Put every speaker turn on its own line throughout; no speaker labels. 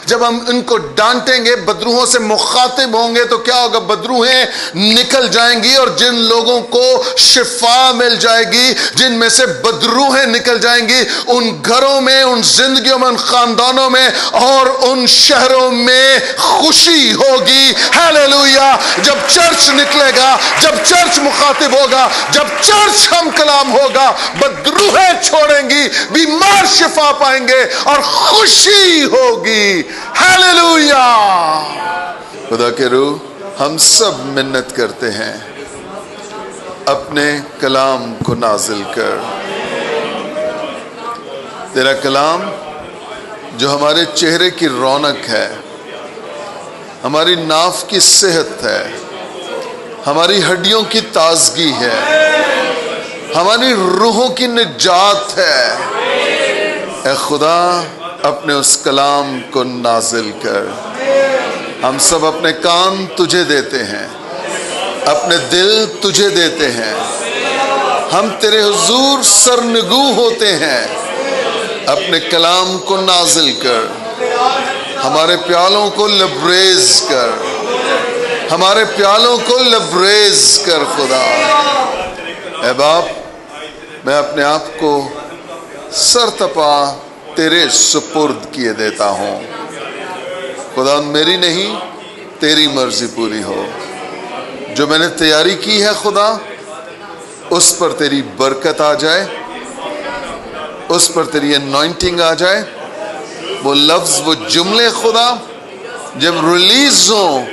جب ہم ان کو ڈانٹیں گے، بدروحوں سے مخاطب ہوں گے، تو کیا ہوگا؟ بدروہیں نکل جائیں گی، اور جن لوگوں کو شفا مل جائے گی، جن میں سے بدروہیں نکل جائیں گی، ان گھروں میں، ان زندگیوں میں، ان خاندانوں میں اور ان شہروں میں خوشی ہوگی۔ ہیلیلویا! جب چرچ نکلے گا، جب چرچ مخاطب ہوگا، جب چرچ ہم کلام ہوگا، بدروہیں چھوڑیں گی، بیمار شفا پائیں گے اور خوشی ہوگی۔ ہیلیلویا! خدا کے روح، ہم سب منت کرتے ہیں، اپنے کلام کو نازل کر۔ تیرا کلام جو ہمارے چہرے کی رونق ہے، ہماری ناف کی صحت ہے، ہماری ہڈیوں کی تازگی ہے، ہماری روحوں کی نجات ہے، اے خدا اپنے اس کلام کو نازل کر۔ ہم سب اپنے کان تجھے دیتے ہیں، اپنے دل تجھے دیتے ہیں، ہم تیرے حضور سرنگو ہوتے ہیں۔ اپنے کلام کو نازل کر، ہمارے پیالوں کو لبریز کر، ہمارے پیالوں کو لبریز کر خدا۔ اے باپ، میں اپنے آپ کو سرتپا تیرے سپرد کیے دیتا ہوں۔ خدا میری نہیں، تیری مرضی پوری ہو۔ جو میں نے تیاری کی ہے خدا، اس پر تیری برکت آ جائے، اس پر تیری انوائنٹنگ آ جائے۔ وہ لفظ، وہ جملے خدا جب ریلیز ہوں،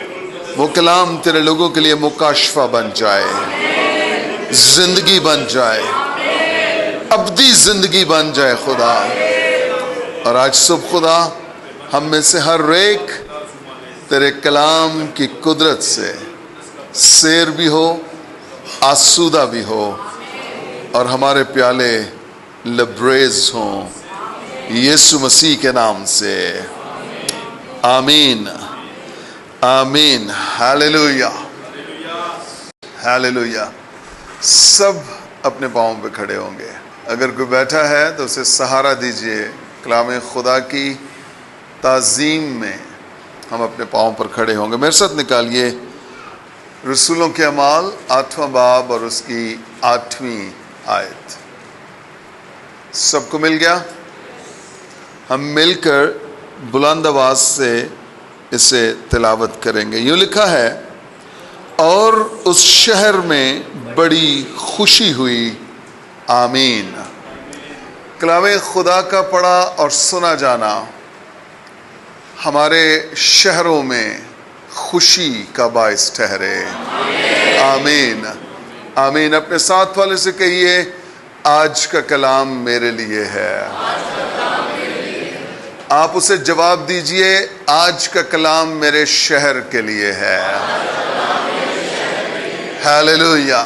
وہ کلام تیرے لوگوں کے لیے مکاشفہ بن جائے، زندگی بن جائے، ابدی زندگی بن جائے خدا۔ اور آج صبح خدا ہم میں سے ہر ایک تیرے کلام کی قدرت سے سیر بھی ہو، آسودہ بھی ہو، اور ہمارے پیالے لبریز ہوں، یسوع مسیح کے نام سے آمین، آمین۔ Hallelujah, hallelujah. سب اپنے پاؤں پہ کھڑے ہوں گے۔ اگر کوئی بیٹھا ہے تو اسے سہارا دیجئے۔ کلام خدا کی تعظیم میں ہم اپنے پاؤں پر کھڑے ہوں گے۔ میرے ساتھ نکالیے رسولوں کے اعمال 8واں باب اور اس کی 8ویں آیت۔ سب کو مل گیا؟ ہم مل کر بلند آواز سے اسے تلاوت کریں گے۔ یوں لکھا ہے، اور اس شہر میں بڑی خوشی ہوئی، آمین۔ کلام خدا کا پڑھا اور سنا جانا ہمارے شہروں میں خوشی کا باعث ٹھہرے، آمین، آمین۔ اپنے ساتھ والے سے کہیے، آج کا کلام میرے لیے ہے۔ آپ اسے جواب دیجئے، آج کا کلام میرے شہر کے لیے ہے۔ Hallelujah,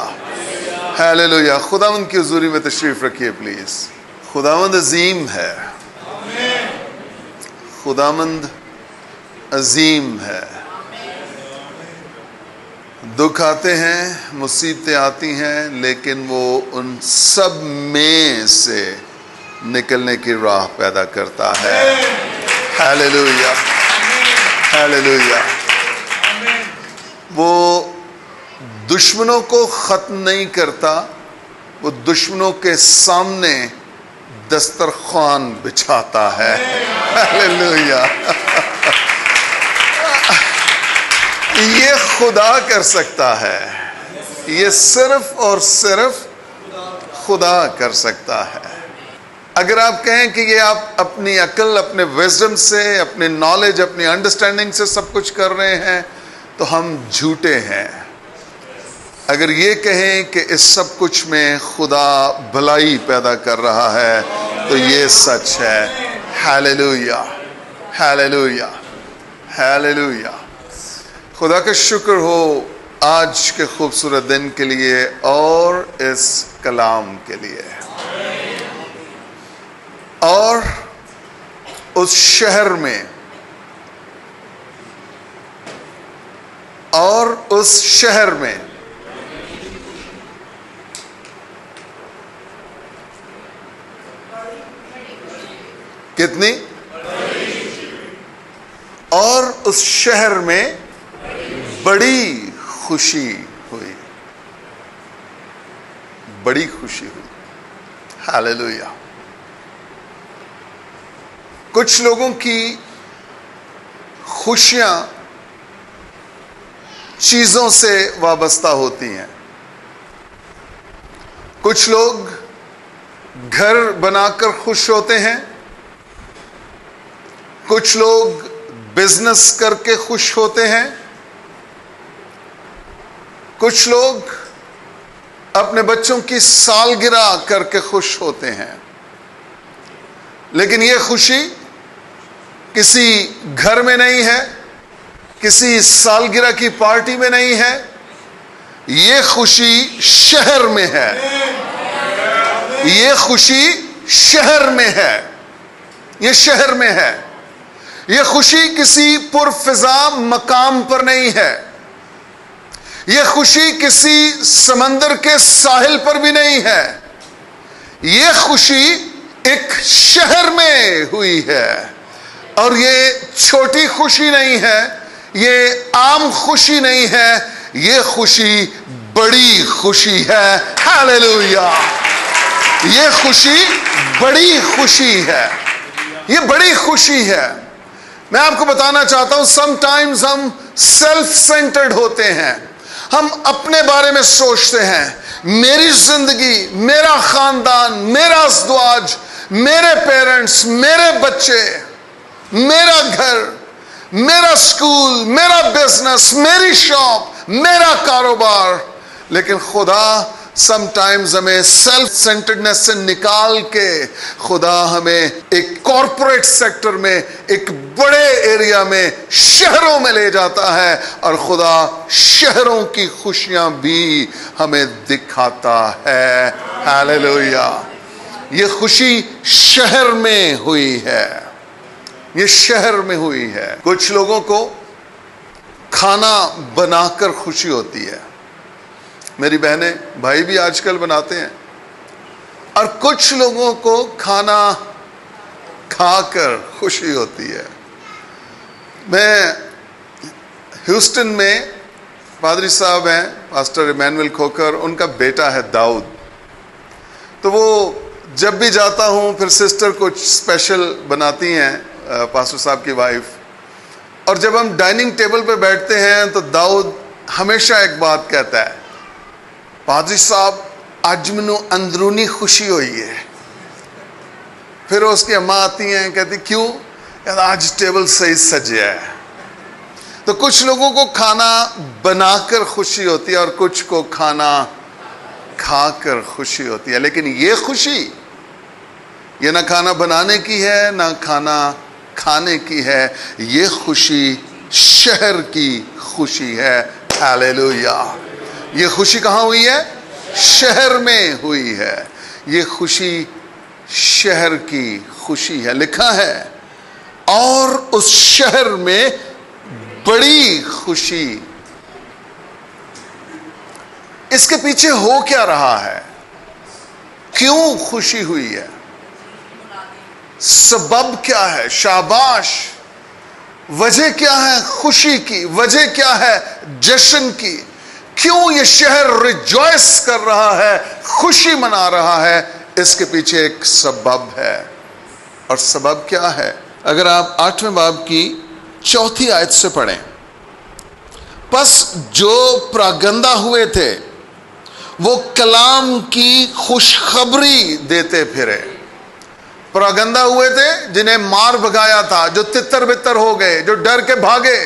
hallelujah. خداوند کی حضوری میں تشریف رکھیے پلیز۔ خداوند عظیم ہے، خداوند عظیم ہے۔ دکھ آتے ہیں، مصیبتیں آتی ہیں، لیکن وہ ان سب میں سے نکلنے کی راہ پیدا کرتا ہے۔ Hallelujah, hallelujah. وہ دشمنوں کو ختم نہیں کرتا، وہ دشمنوں کے سامنے دسترخوان بچھاتا ہے۔ ہیلیلویا۔ یہ خدا کر سکتا ہے، یہ صرف اور صرف خدا کر سکتا ہے۔ اگر آپ کہیں کہ یہ آپ اپنی عقل، اپنے وزڈم سے، اپنی نالج، اپنی انڈرسٹینڈنگ سے سب کچھ کر رہے ہیں تو ہم جھوٹے ہیں۔ اگر یہ کہیں کہ اس سب کچھ میں خدا بھلائی پیدا کر رہا ہے تو یہ سچ ہے۔ Hallelujah, hallelujah, hallelujah. خدا کا شکر ہو آج کے خوبصورت دن کے لیے اور اس کلام کے لیے۔ اور اس شہر میں، اور اس شہر میں کتنی؟ اس شہر میں بڑی خوشی ہوئی، بڑی خوشی ہوئی۔ ہاللیلویا۔ کچھ لوگوں کی خوشیاں چیزوں سے وابستہ ہوتی ہیں۔ کچھ لوگ گھر بنا کر خوش ہوتے ہیں، کچھ لوگ بزنس کر کے خوش ہوتے ہیں، کچھ لوگ اپنے بچوں کی سالگرہ کر کے خوش ہوتے ہیں۔ لیکن یہ خوشی کسی گھر میں نہیں ہے، کسی سالگرہ کی پارٹی میں نہیں ہے، یہ خوشی شہر میں ہے، یہ خوشی شہر میں ہے، یہ شہر میں ہے۔ یہ خوشی کسی پرفضا مقام پر نہیں ہے، یہ خوشی کسی سمندر کے ساحل پر بھی نہیں ہے، یہ خوشی ایک شہر میں ہوئی ہے۔ اور یہ چھوٹی خوشی نہیں ہے، یہ عام خوشی نہیں ہے، یہ خوشی بڑی خوشی ہے۔ ہاللیلویا۔ یہ خوشی بڑی خوشی ہے، یہ بڑی خوشی ہے۔ میں آپ کو بتانا چاہتا ہوں، سم ٹائمز ہم سیلف سینٹرڈ ہوتے ہیں، ہم اپنے بارے میں سوچتے ہیں، میری زندگی، میرا خاندان، میرا ازدواج، میرے پیرنٹس، میرے بچے، میرا گھر، میرا اسکول، میرا بزنس، میری شاپ، میرا کاروبار۔ لیکن خدا سم ٹائمز ہمیں سیلف سینٹرڈنس سے نکال کے خدا ہمیں ایک کارپوریٹ سیکٹر میں، ایک بڑے ایریا میں، شہروں میں لے جاتا ہے، اور خدا شہروں کی خوشیاں بھی ہمیں دکھاتا ہے۔ ہاللیلویا۔ یہ خوشی شہر میں ہوئی ہے، یہ شہر میں ہوئی ہے۔ کچھ لوگوں کو کھانا بنا کر خوشی ہوتی ہے، میری بہنیں بھائی بھی آج کل بناتے ہیں، اور کچھ لوگوں کو کھانا کھا کر خوشی ہوتی ہے۔ میں ہیوسٹن میں پادری صاحب ہیں، پاسٹر ایمینول کھوکر، ان کا بیٹا ہے داؤد، تو وہ جب بھی جاتا ہوں پھر سسٹر کچھ اسپیشل بناتی ہیں، پاسٹر صاحب کی وائف، اور جب ہم ڈائننگ ٹیبل پہ بیٹھتے ہیں تو داؤد ہمیشہ ایک بات کہتا ہے، پادری صاحب آج منو اندرونی خوشی ہوئی ہے۔ پھر اس کی اماں آتی ہیں، کہتی کیوں؟ آج ٹیبل صحیح سجیا ہے۔ تو کچھ لوگوں کو کھانا بنا کر خوشی ہوتی ہے، اور کچھ کو کھانا کھا کر خوشی ہوتی ہے۔ لیکن یہ خوشی، یہ نہ کھانا بنانے کی ہے نہ کھانا کھانے کی ہے، یہ خوشی شہر کی خوشی ہے۔ ہاللیلویا۔ یہ خوشی کہاں ہوئی ہے؟ شہر میں ہوئی ہے، یہ خوشی شہر کی خوشی ہے۔ لکھا ہے اور اس شہر میں بڑی خوشی۔ اس کے پیچھے ہو کیا رہا ہے؟ کیوں خوشی ہوئی ہے؟ سبب کیا ہے؟ شاباش۔ وجہ کیا ہے خوشی کی؟ وجہ کیا ہے جشن کی؟ کیوں یہ شہر ریجوائس کر رہا ہے، خوشی منا رہا ہے؟ اس کے پیچھے ایک سبب ہے۔ اور سبب کیا ہے؟ اگر آپ 8ویں باب کی 4 آیت سے پڑھیں، پس جو پراگندہ ہوئے تھے وہ کلام کی خوشخبری دیتے پھرے۔ پراگندہ ہوئے تھے جنہیں مار بھگایا تھا، جو تتر بتر ہو گئے، جو ڈر کے بھاگے،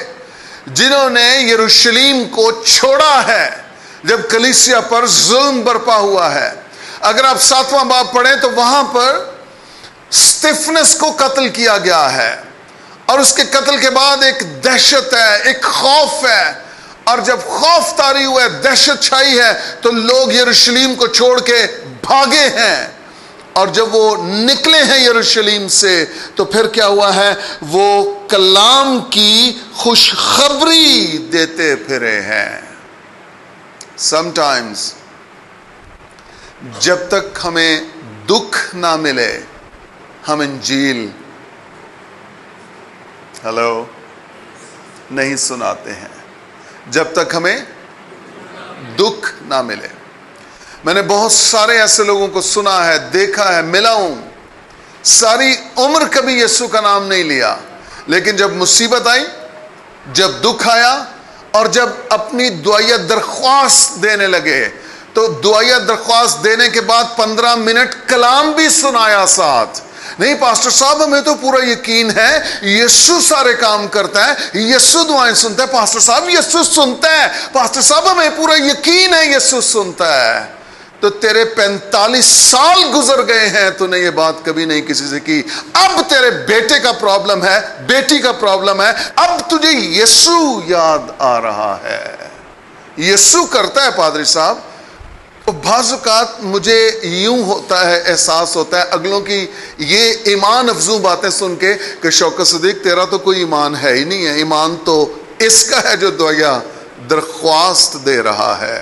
جنہوں نے یروشلیم کو چھوڑا ہے جب کلیسیا پر ظلم برپا ہوا ہے۔ اگر آپ 7واں باب پڑھیں تو وہاں پر اسٹیفنس کو قتل کیا گیا ہے، اور اس کے قتل کے بعد ایک دہشت ہے، ایک خوف ہے، اور جب خوف طاری ہوا ہے، دہشت چھائی ہے، تو لوگ یروشلیم کو چھوڑ کے بھاگے ہیں۔ اور جب وہ نکلے ہیں یروشلیم سے تو پھر کیا ہوا ہے؟ وہ کلام کی خوشخبری دیتے پھرے ہیں۔ سم ٹائمز جب تک ہمیں دکھ نہ ملے ہم انجیل نہیں سناتے ہیں جب تک ہمیں دکھ نہ ملے. میں نے بہت سارے ایسے لوگوں کو سنا ہے، دیکھا ہے، ملا ہوں، ساری عمر کبھی یسوع کا نام نہیں لیا، لیکن جب مصیبت آئی، جب دکھ آیا اور جب اپنی دعائیہ درخواست دینے لگے تو دعائیہ درخواست دینے کے بعد 15 منٹ کلام بھی سنایا ساتھ. نہیں پاسٹر صاحب ہمیں تو پورا یقین ہے یسوع سارے کام کرتا ہے، یسوع دعائیں سنتا ہے. پاسٹر صاحب یسوع سنتا ہے، پاسٹر صاحب ہمیں پورا یقین ہے یسوع سنتا ہے. تو تیرے 45 سال گزر گئے ہیں، تو نے یہ بات کبھی نہیں کسی سے کی. اب تیرے بیٹے کا پرابلم ہے، بیٹی کا پرابلم ہے، اب تجھے یسوع یاد آ رہا ہے. یسوع کرتا ہے پادری صاحب. بعض اوقات مجھے یوں ہوتا ہے، احساس ہوتا ہے اگلوں کی یہ ایمان افزوں باتیں سن کے کہ شوکت صدیق تیرا تو کوئی ایمان ہے ہی نہیں ہے، ایمان تو اس کا ہے جو دعائیہ درخواست دے رہا ہے.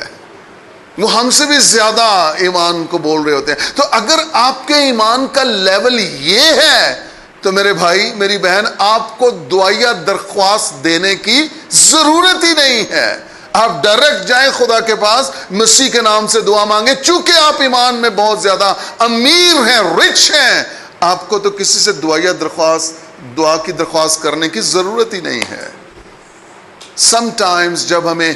وہ ہم سے بھی زیادہ ایمان کو بول رہے ہوتے ہیں. تو اگر آپ کے ایمان کا لیول یہ ہے تو میرے بھائی میری بہن، آپ کو دعائیہ درخواست دینے کی ضرورت ہی نہیں ہے. آپ ڈائریکٹ جائیں خدا کے پاس، مسیح کے نام سے دعا مانگیں. چونکہ آپ ایمان میں بہت زیادہ امیر ہیں، رچ ہیں، آپ کو تو کسی سے دعا کی درخواست کرنے کی ضرورت ہی نہیں ہے. سم ٹائمز جب ہمیں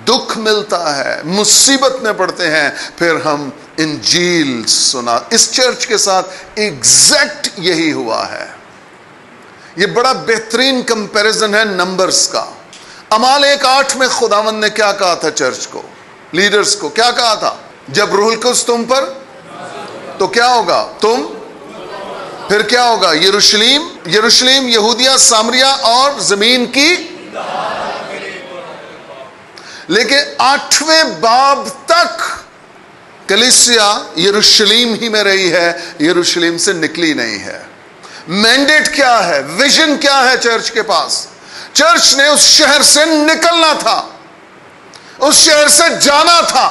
دکھ ملتا ہے، مصیبت میں پڑتے ہیں، پھر ہم انجیل سنا. اس چرچ کے ساتھ ایگزیکٹ یہی ہوا ہے. یہ بڑا بہترین کمپیریزن ہے نمبرز کا. اعمال 1:8 میں خداوند نے کیا کہا تھا چرچ کو، لیڈرز کو کیا کہا تھا؟ جب روح القدس تم پر تو کیا ہوگا؟ تم پھر کیا ہوگا؟ یروشلم، یہودیہ، سامریہ اور زمین کی. لیکن 8ویں باب تک کلیسیا یروشلم ہی میں رہی ہے، یروشلم سے نکلی نہیں ہے. مینڈیٹ کیا ہے، ویژن کیا ہے چرچ کے پاس؟ چرچ نے اس شہر سے نکلنا تھا، اس شہر سے جانا تھا،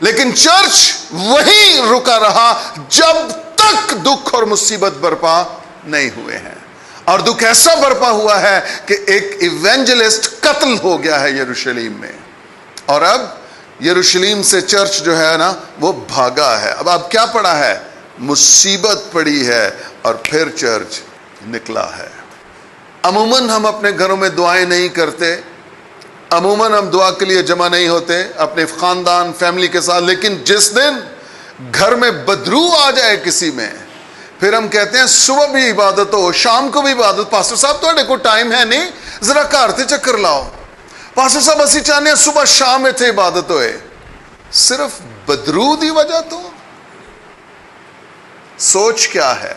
لیکن چرچ وہیں رکا رہا جب تک دکھ اور مصیبت برپا نہیں ہوئے ہیں. اور دکھ ایسا برپا ہوا ہے کہ ایک ایونجلسٹ قتل ہو گیا ہے یروشلم میں، اور اب یروشلم سے چرچ جو ہے نا وہ بھاگا ہے. اب کیا پڑا ہے؟ مصیبت پڑی ہے اور پھر چرچ نکلا ہے. عموماً ہم اپنے گھروں میں دعائیں نہیں کرتے، عموماً ہم دعا کے لیے جمع نہیں ہوتے اپنے خاندان فیملی کے ساتھ، لیکن جس دن گھر میں بدرو آ جائے کسی میں، پھر ہم کہتے ہیں صبح بھی عبادت ہو، شام کو بھی عبادت. پاسٹر صاحب تھوڑے کو ٹائم ہے نہیں، ذرا گھر تے چکر لاؤ. پاسٹر صاحب اسی چاہنے ہیں صبح شام اتنے عبادت ہوئے. صرف بدرو دی وجہ تو سوچ کیا ہے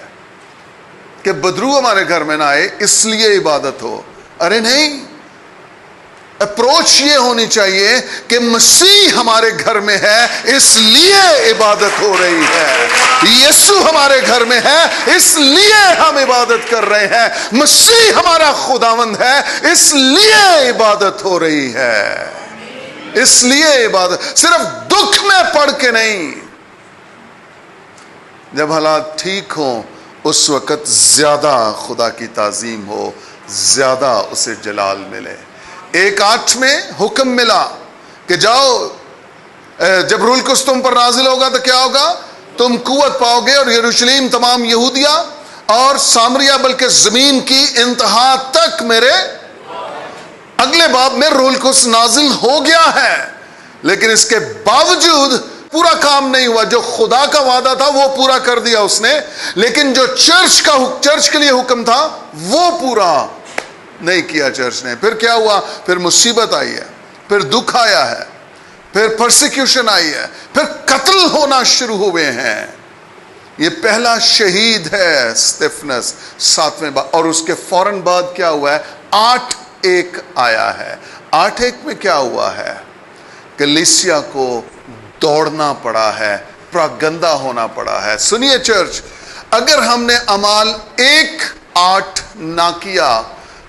کہ بدرو ہمارے گھر میں نہ آئے اس لیے عبادت ہو؟ ارے نہیں، اپروچ یہ ہونی چاہیے کہ مسیح ہمارے گھر میں ہے اس لیے عبادت ہو رہی ہے، یسوع ہمارے گھر میں ہے اس لیے ہم عبادت کر رہے ہیں، مسیح ہمارا خداوند ہے اس لیے عبادت ہو رہی ہے. اس لیے عبادت صرف دکھ میں پڑھ کے نہیں. جب حالات ٹھیک ہوں اس وقت زیادہ خدا کی تعظیم ہو، زیادہ اسے جلال ملے. 1:8 میں حکم ملا کہ جاؤ، جب روح القدس تم پر نازل ہوگا تو کیا ہوگا؟ تم قوت پاؤ گے، اور یروشلم، تمام یہودیہ اور سامریہ، بلکہ زمین کی انتہا تک میرے. اگلے باب میں روح القدس نازل ہو گیا ہے، لیکن اس کے باوجود پورا کام نہیں ہوا. جو خدا کا وعدہ تھا وہ پورا کر دیا اس نے، لیکن جو چرچ کے لیے حکم تھا وہ پورا نہیں کیا چرچ نے. پھر کیا ہوا؟ پھر مصیبت آئی ہے، پھر دکھ آیا ہے، پھر پرسیکیوشن آئی ہے، پھر قتل ہونا شروع ہوئے ہیں. یہ پہلا شہید ہے اسطفنس 7ویں باب، اور اس کے فوراً بعد کیا ہوا ہے؟ 8:1 آیا ہے. 8:1 میں کیا ہوا ہے؟ کلیسیا کو دوڑنا پڑا ہے، پراگندہ ہونا پڑا ہے. سنیے چرچ، اگر ہم نے اعمال 1:8 نہ کیا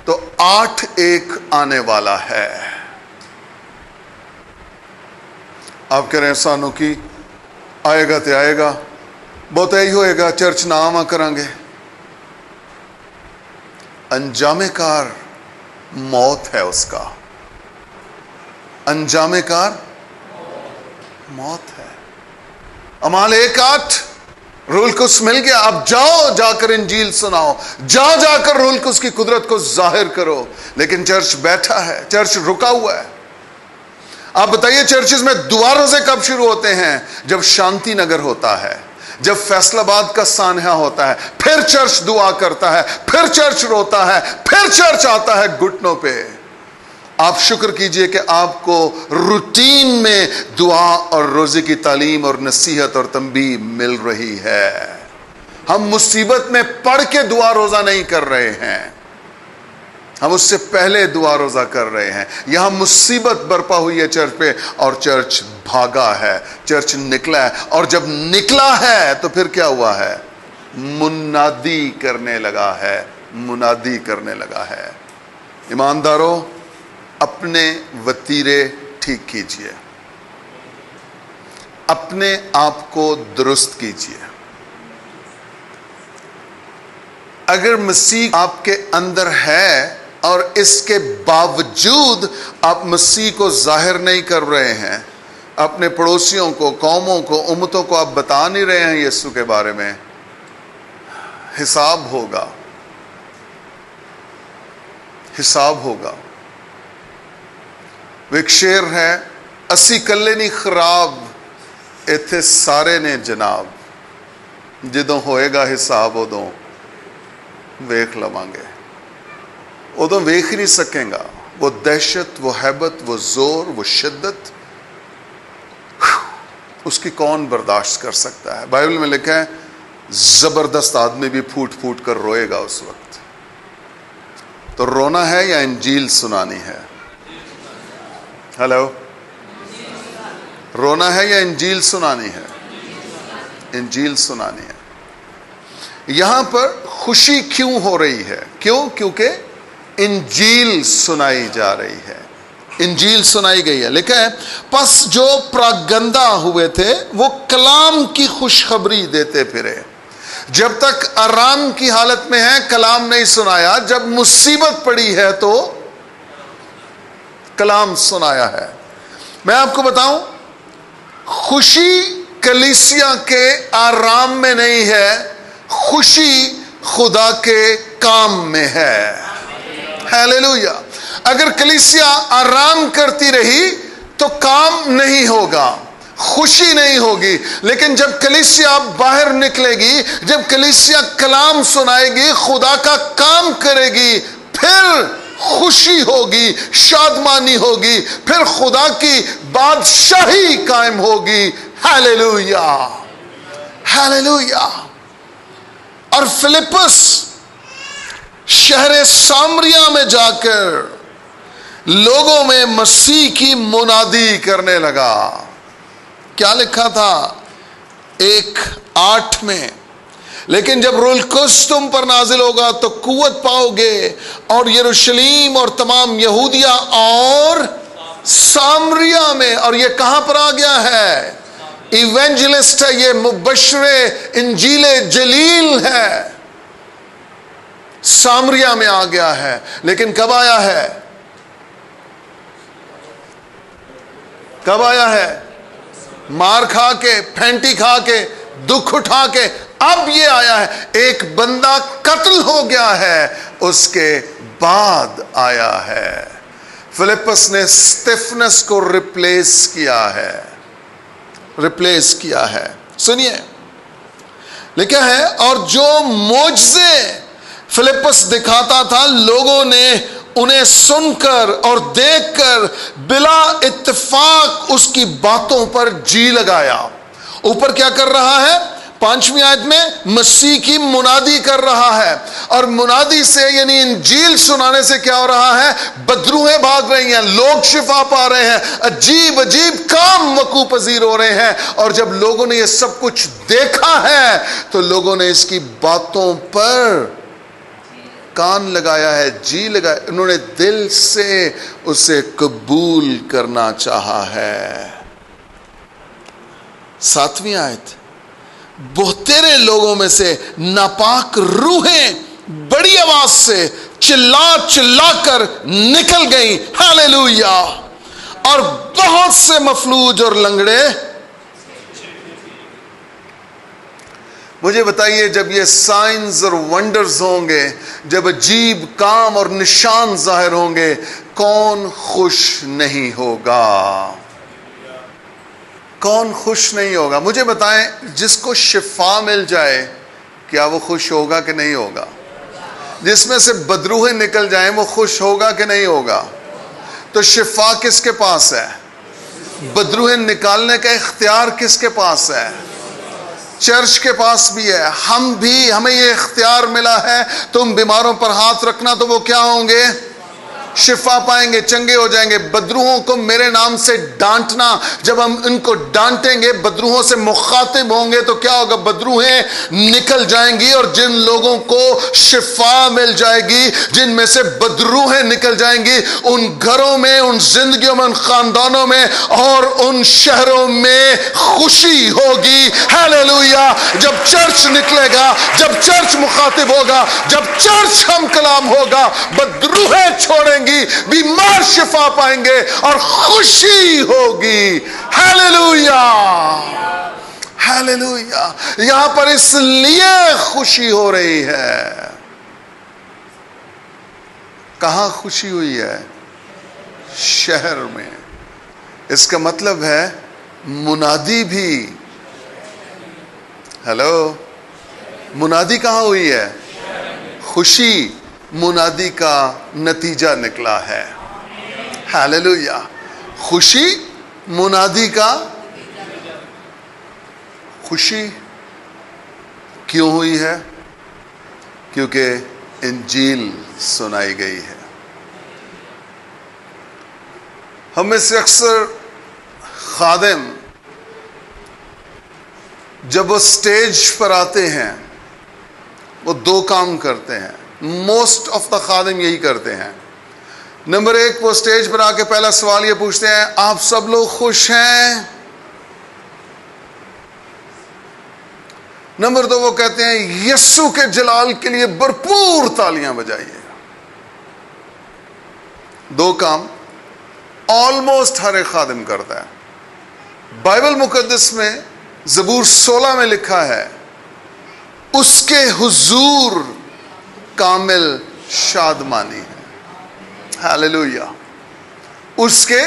تو 8:1 آنے والا ہے. آپ کہہ رہے ہیں سانو کی آئے گا تو آئے گا، بہت یہی ہوئے گا، چرچ نہ آواں کریں گے. انجام کار موت ہے اس کا، انجام کار موت ہے۔ اعمال 1:8 روح القدس مل گیا، اب جاؤ، جا کر انجیل سناؤ، جا کر روح القدس کی قدرت کو ظاہر کرو۔ لیکن چرچ بیٹھا ہے، چرچ رکا ہوا ہے۔ آپ بتائیے چرچز میں دعا روزے کب شروع ہوتے ہیں؟ جب شانتی نگر ہوتا ہے، جب فیصل آباد کا سانحہ ہوتا ہے، پھر چرچ دعا کرتا ہے، پھر چرچ روتا ہے، پھر چرچ آتا ہے گھٹنوں پہ۔ آپ شکر کیجئے کہ آپ کو روٹین میں دعا اور روزے کی تعلیم اور نصیحت اور تنبیہ مل رہی ہے۔ ہم مصیبت میں پڑھ کے دعا روزہ نہیں کر رہے ہیں، ہم اس سے پہلے دعا روزہ کر رہے ہیں۔ یہاں مصیبت برپا ہوئی ہے چرچ پہ، اور چرچ بھاگا ہے، چرچ نکلا ہے، اور جب نکلا ہے تو پھر کیا ہوا ہے؟ منادی کرنے لگا ہے، منادی کرنے لگا ہے۔ ایمانداروں، اپنے وتیرے ٹھیک کیجئے، اپنے آپ کو درست کیجئے۔ اگر مسیح آپ کے اندر ہے اور اس کے باوجود آپ مسیح کو ظاہر نہیں کر رہے ہیں، اپنے پڑوسیوں کو، قوموں کو، امتوں کو آپ بتا نہیں رہے ہیں یسوع کے بارے میں، حساب ہوگا، حساب ہوگا۔ وہ ایک شعر ہے، اسی کلے نہیں خراب ایتھے سارے نے جناب، جدوں ہوئے گا حساب ادوں ویکھ لواں گے۔ ادوں ویکھ ہی نہیں سکیں گا، وہ دہشت، وہ ہیبت، وہ زور، وہ شدت، اس کی کون برداشت کر سکتا ہے؟ بائبل میں لکھا ہے زبردست آدمی بھی پھوٹ پھوٹ کر روئے گا اس وقت۔ تو رونا ہے یا انجیل سنانی ہے؟ ہیلو، رونا ہے یا انجیل سنانی ہے؟ انجیل سنانی ہے۔ یہاں پر خوشی کیوں ہو رہی ہے؟ کیوں؟ کیونکہ انجیل سنائی جا رہی ہے، انجیل سنائی گئی ہے۔ لکھا ہے پس جو پراگندہ ہوئے تھے وہ کلام کی خوشخبری دیتے پھرے۔ جب تک آرام کی حالت میں ہے کلام نہیں سنایا، جب مصیبت پڑی ہے تو کلام سنایا ہے۔ میں آپ کو بتاؤں، خوشی کلیسیا کے آرام میں نہیں ہے، خوشی خدا کے کام میں ہے۔ ہیلیلویا۔ اگر کلیسیا آرام کرتی رہی تو کام نہیں ہوگا، خوشی نہیں ہوگی۔ لیکن جب کلیسیا باہر نکلے گی، جب کلیسیا کلام سنائے گی، خدا کا کام کرے گی، پھر خوشی ہوگی، شادمانی ہوگی، پھر خدا کی بادشاہی قائم ہوگی۔ Hallelujah, hallelujah. اور فلپس شہر سامریا میں جا کر لوگوں میں مسیح کی منادی کرنے لگا۔ کیا لکھا تھا 1:8 میں؟ لیکن جب روح القدس تم پر نازل ہوگا تو قوت پاؤ گے، اور یروشلیم اور تمام یہودیہ اور سامریا میں، اور یہ کہاں پر آ گیا ہے؟ ایونجلسٹ ہے، یہ مبشر انجیل جلیل ہے، سامریا میں آ گیا ہے۔ لیکن کب آیا ہے؟ کب آیا ہے؟ مار کھا کے، پھینٹی کھا کے، دکھ اٹھا کے، اب یہ آیا ہے۔ ایک بندہ قتل ہو گیا ہے، اس کے بعد آیا ہے۔ فلپس نے اسٹیفنس کو ریپلیس کیا ہے، ریپلیس کیا ہے۔ سنیے لکھا ہے، اور جو معجزے فلپس دکھاتا تھا لوگوں نے انہیں سن کر اور دیکھ کر بلا اتفاق اس کی باتوں پر جی لگایا۔ اوپر کیا کر رہا ہے؟ 5ویں آیت میں مسیح کی منادی کر رہا ہے، اور منادی سے یعنی انجیل سنانے سے کیا ہو رہا ہے؟ بدروہیں بھاگ رہی ہیں، لوگ شفا پا رہے ہیں، عجیب عجیب کام وقوع پذیر ہو رہے ہیں۔ اور جب لوگوں نے یہ سب کچھ دیکھا ہے تو لوگوں نے اس کی باتوں پر کان لگایا ہے، جی لگایا، انہوں نے دل سے اسے قبول کرنا چاہا ہے۔ 7ویں آیت، بہترے لوگوں میں سے ناپاک روحیں بڑی آواز سے چلا چلا کر نکل گئی. ہاللیلویا. اور بہت سے مفلوج اور لنگڑے. مجھے بتائیے جب یہ سائنز اور ونڈرز ہوں گے, جب عجیب کام اور نشان ظاہر ہوں گے, کون خوش نہیں ہوگا؟ کون خوش نہیں ہوگا؟ مجھے بتائیں, جس کو شفا مل جائے کیا وہ خوش ہوگا کہ نہیں ہوگا؟ جس میں سے بدروہیں نکل جائیں وہ خوش ہوگا کہ نہیں ہوگا؟ تو شفا کس کے پاس ہے؟ بدروہیں نکالنے کا اختیار کس کے پاس ہے؟ چرچ کے پاس بھی ہے. ہمیں یہ اختیار ملا ہے. تم بیماروں پر ہاتھ رکھنا تو وہ کیا ہوں گے؟ شفا پائیں گے, چنگے ہو جائیں گے. بدروہوں کو میرے نام سے ڈانٹنا, جب ہم ان کو ڈانٹیں گے, بدروہوں سے مخاطب ہوں گے تو کیا ہوگا؟ بدروہیں نکل جائیں گی. اور جن لوگوں کو شفا مل جائے گی, جن میں سے بدروہیں نکل جائیں گی, ان گھروں میں, ان زندگیوں میں, ان خاندانوں میں اور ان شہروں میں خوشی ہوگی. ہاللیلویا. جب چرچ نکلے گا, جب چرچ مخاطب ہوگا, جب چرچ ہم کلام ہوگا, بدروہیں چھوڑیں گی, بیمار شفا پائیں گے اور خوشی ہوگی. ہاللیلویا. ہاللیلویا. یہاں پر اس لیے خوشی ہو رہی ہے. کہاں خوشی ہوئی ہے؟ شہر میں. اس کا مطلب ہے منادی بھی. ہیلو, منادی کہاں ہوئی ہے؟ خوشی منادی کا نتیجہ نکلا ہے. ہاللیلویا. خوشی منادی کا. خوشی کیوں ہوئی ہے؟ کیونکہ انجیل سنائی گئی ہے. ہم میں سے اکثر خادم جب وہ سٹیج پر آتے ہیں وہ دو کام کرتے ہیں. موسٹ آف دا خادم یہی کرتے ہیں. نمبر ایک, وہ سٹیج پر آ کے پہلا سوال یہ پوچھتے ہیں, آپ سب لوگ خوش ہیں؟ نمبر دو, وہ کہتے ہیں یسوع کے جلال کے لیے بھرپور تالیاں بجائیے. دو کام آلموسٹ ہر ایک خادم کرتا ہے. بائبل مقدس میں زبور 16 میں لکھا ہے, اس کے حضور کامل شادمانی ہے. ہاللیلویا. اس کے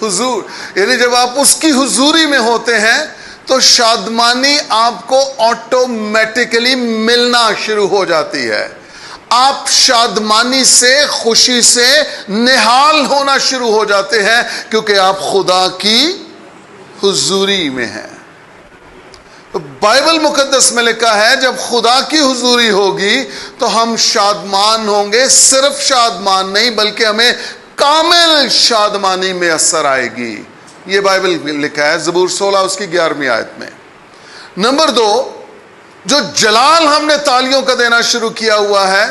حضور, یعنی جب آپ اس کی حضوری میں ہوتے ہیں تو شادمانی آپ کو آٹومیٹکلی ملنا شروع ہو جاتی ہے. آپ شادمانی سے, خوشی سے نہال ہونا شروع ہو جاتے ہیں کیونکہ آپ خدا کی حضوری میں ہیں. بائبل مقدس میں لکھا ہے جب خدا کی حضوری ہوگی تو ہم شادمان ہوں گے. صرف شادمان نہیں بلکہ ہمیں کامل شادمانی میں اثر آئے گی. یہ بائبل میں لکھا ہے زبور 16 اس کی 11ویں آیت میں. نمبر دو, جو جلال ہم نے تالیوں کا دینا شروع کیا ہوا ہے,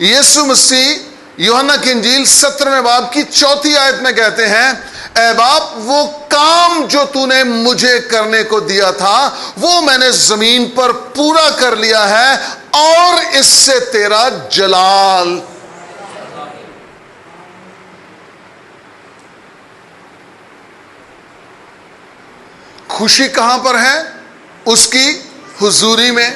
یسوع مسیح یوحنا کی انجیل 17ویں باب کی 4 آیت میں کہتے ہیں, اے باپ وہ کام جو تو نے مجھے کرنے کو دیا تھا وہ میں نے زمین پر پورا کر لیا ہے اور اس سے تیرا جلال. خوشی کہاں پر ہے؟ اس کی حضوری میں.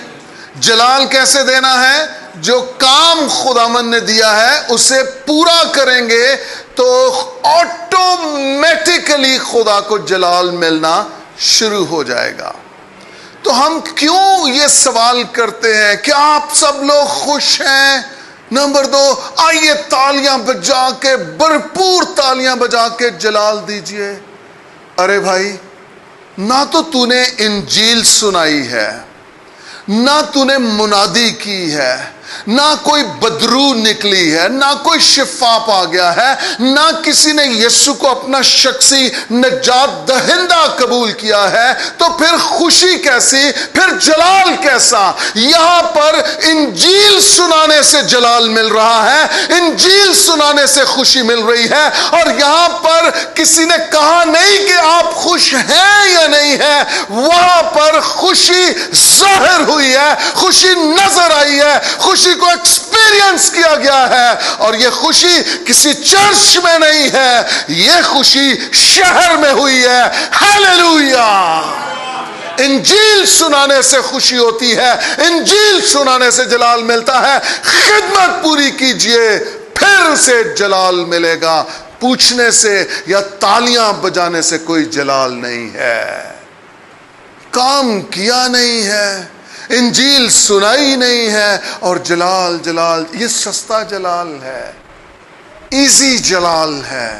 جلال کیسے دینا ہے؟ جو کام خداوند نے دیا ہے اسے پورا کریں گے تو آٹومیٹکلی خدا کو جلال ملنا شروع ہو جائے گا. تو ہم کیوں یہ سوال کرتے ہیں کہ آپ سب لوگ خوش ہیں؟ نمبر دو, آئیے تالیاں بجا کے, بھرپور تالیاں بجا کے جلال دیجئے. ارے بھائی, نہ تو نے انجیل سنائی ہے, نہ تو نے منادی کی ہے, نہ کوئی بدرو نکلی ہے, نہ کوئی شفا پا گیا ہے, نہ کسی نے یسوع کو اپنا شخصی نجات دہندہ قبول کیا ہے, تو پھر خوشی کیسی, پھر جلال کیسا؟ یہاں پر انجیل سنانے سے جلال مل رہا ہے, انجیل سنانے سے خوشی مل رہی ہے. اور یہاں پر کسی نے کہا نہیں کہ آپ خوش ہیں یا نہیں ہیں, وہاں پر خوشی ظاہر ہوئی ہے, خوشی نظر آئی ہے, خوشی خوشی کو ایکسپیرینس کیا گیا ہے، اور یہ خوشی کسی چرچ میں نہیں ہے، یہ خوشی شہر میں ہوئی ہے۔ ہاللیلویا! انجیل سنانے سے خوشی ہوتی ہے، انجیل سنانے سے جلال ملتا ہے۔ خدمت پوری کیجئے، پھر سے جلال ملے گا۔ پوچھنے سے یا تالیاں بجانے سے کوئی جلال نہیں ہے۔ کام کیا نہیں ہے، انجیل سنائی نہیں ہے، اور جلال جلال، یہ سستا جلال ہے، ایزی جلال ہے۔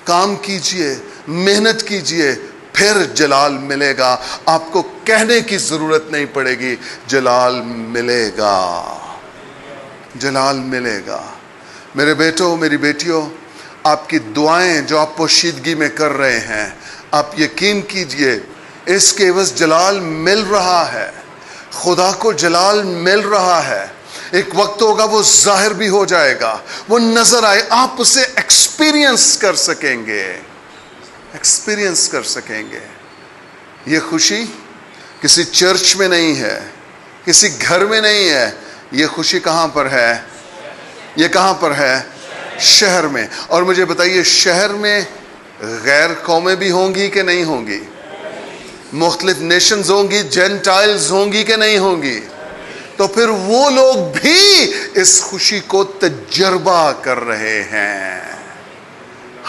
کام کیجئے، محنت کیجئے، پھر جلال ملے گا۔ آپ کو کہنے کی ضرورت نہیں پڑے گی، جلال ملے گا، جلال ملے گا۔ میرے بیٹوں، میری بیٹیوں، آپ کی دعائیں جو آپ پوشیدگی میں کر رہے ہیں، آپ یقین کیجئے اس کے عوض جلال مل رہا ہے، خدا کو جلال مل رہا ہے۔ ایک وقت ہوگا وہ ظاہر بھی ہو جائے گا، وہ نظر آئے، آپ اسے ایکسپیرینس کر سکیں گے، ایکسپیرینس کر سکیں گے۔ یہ خوشی کسی چرچ میں نہیں ہے، کسی گھر میں نہیں ہے، یہ خوشی کہاں پر ہے؟ یہ کہاں پر ہے؟ شہر میں۔ اور مجھے بتائیے، شہر میں غیر قومیں بھی ہوں گی کہ نہیں ہوں گی؟ مختلف نیشنز ہوں گی، جینٹائلز ہوں گی کہ نہیں ہوں گی؟ تو پھر وہ لوگ بھی اس خوشی کو تجربہ کر رہے ہیں۔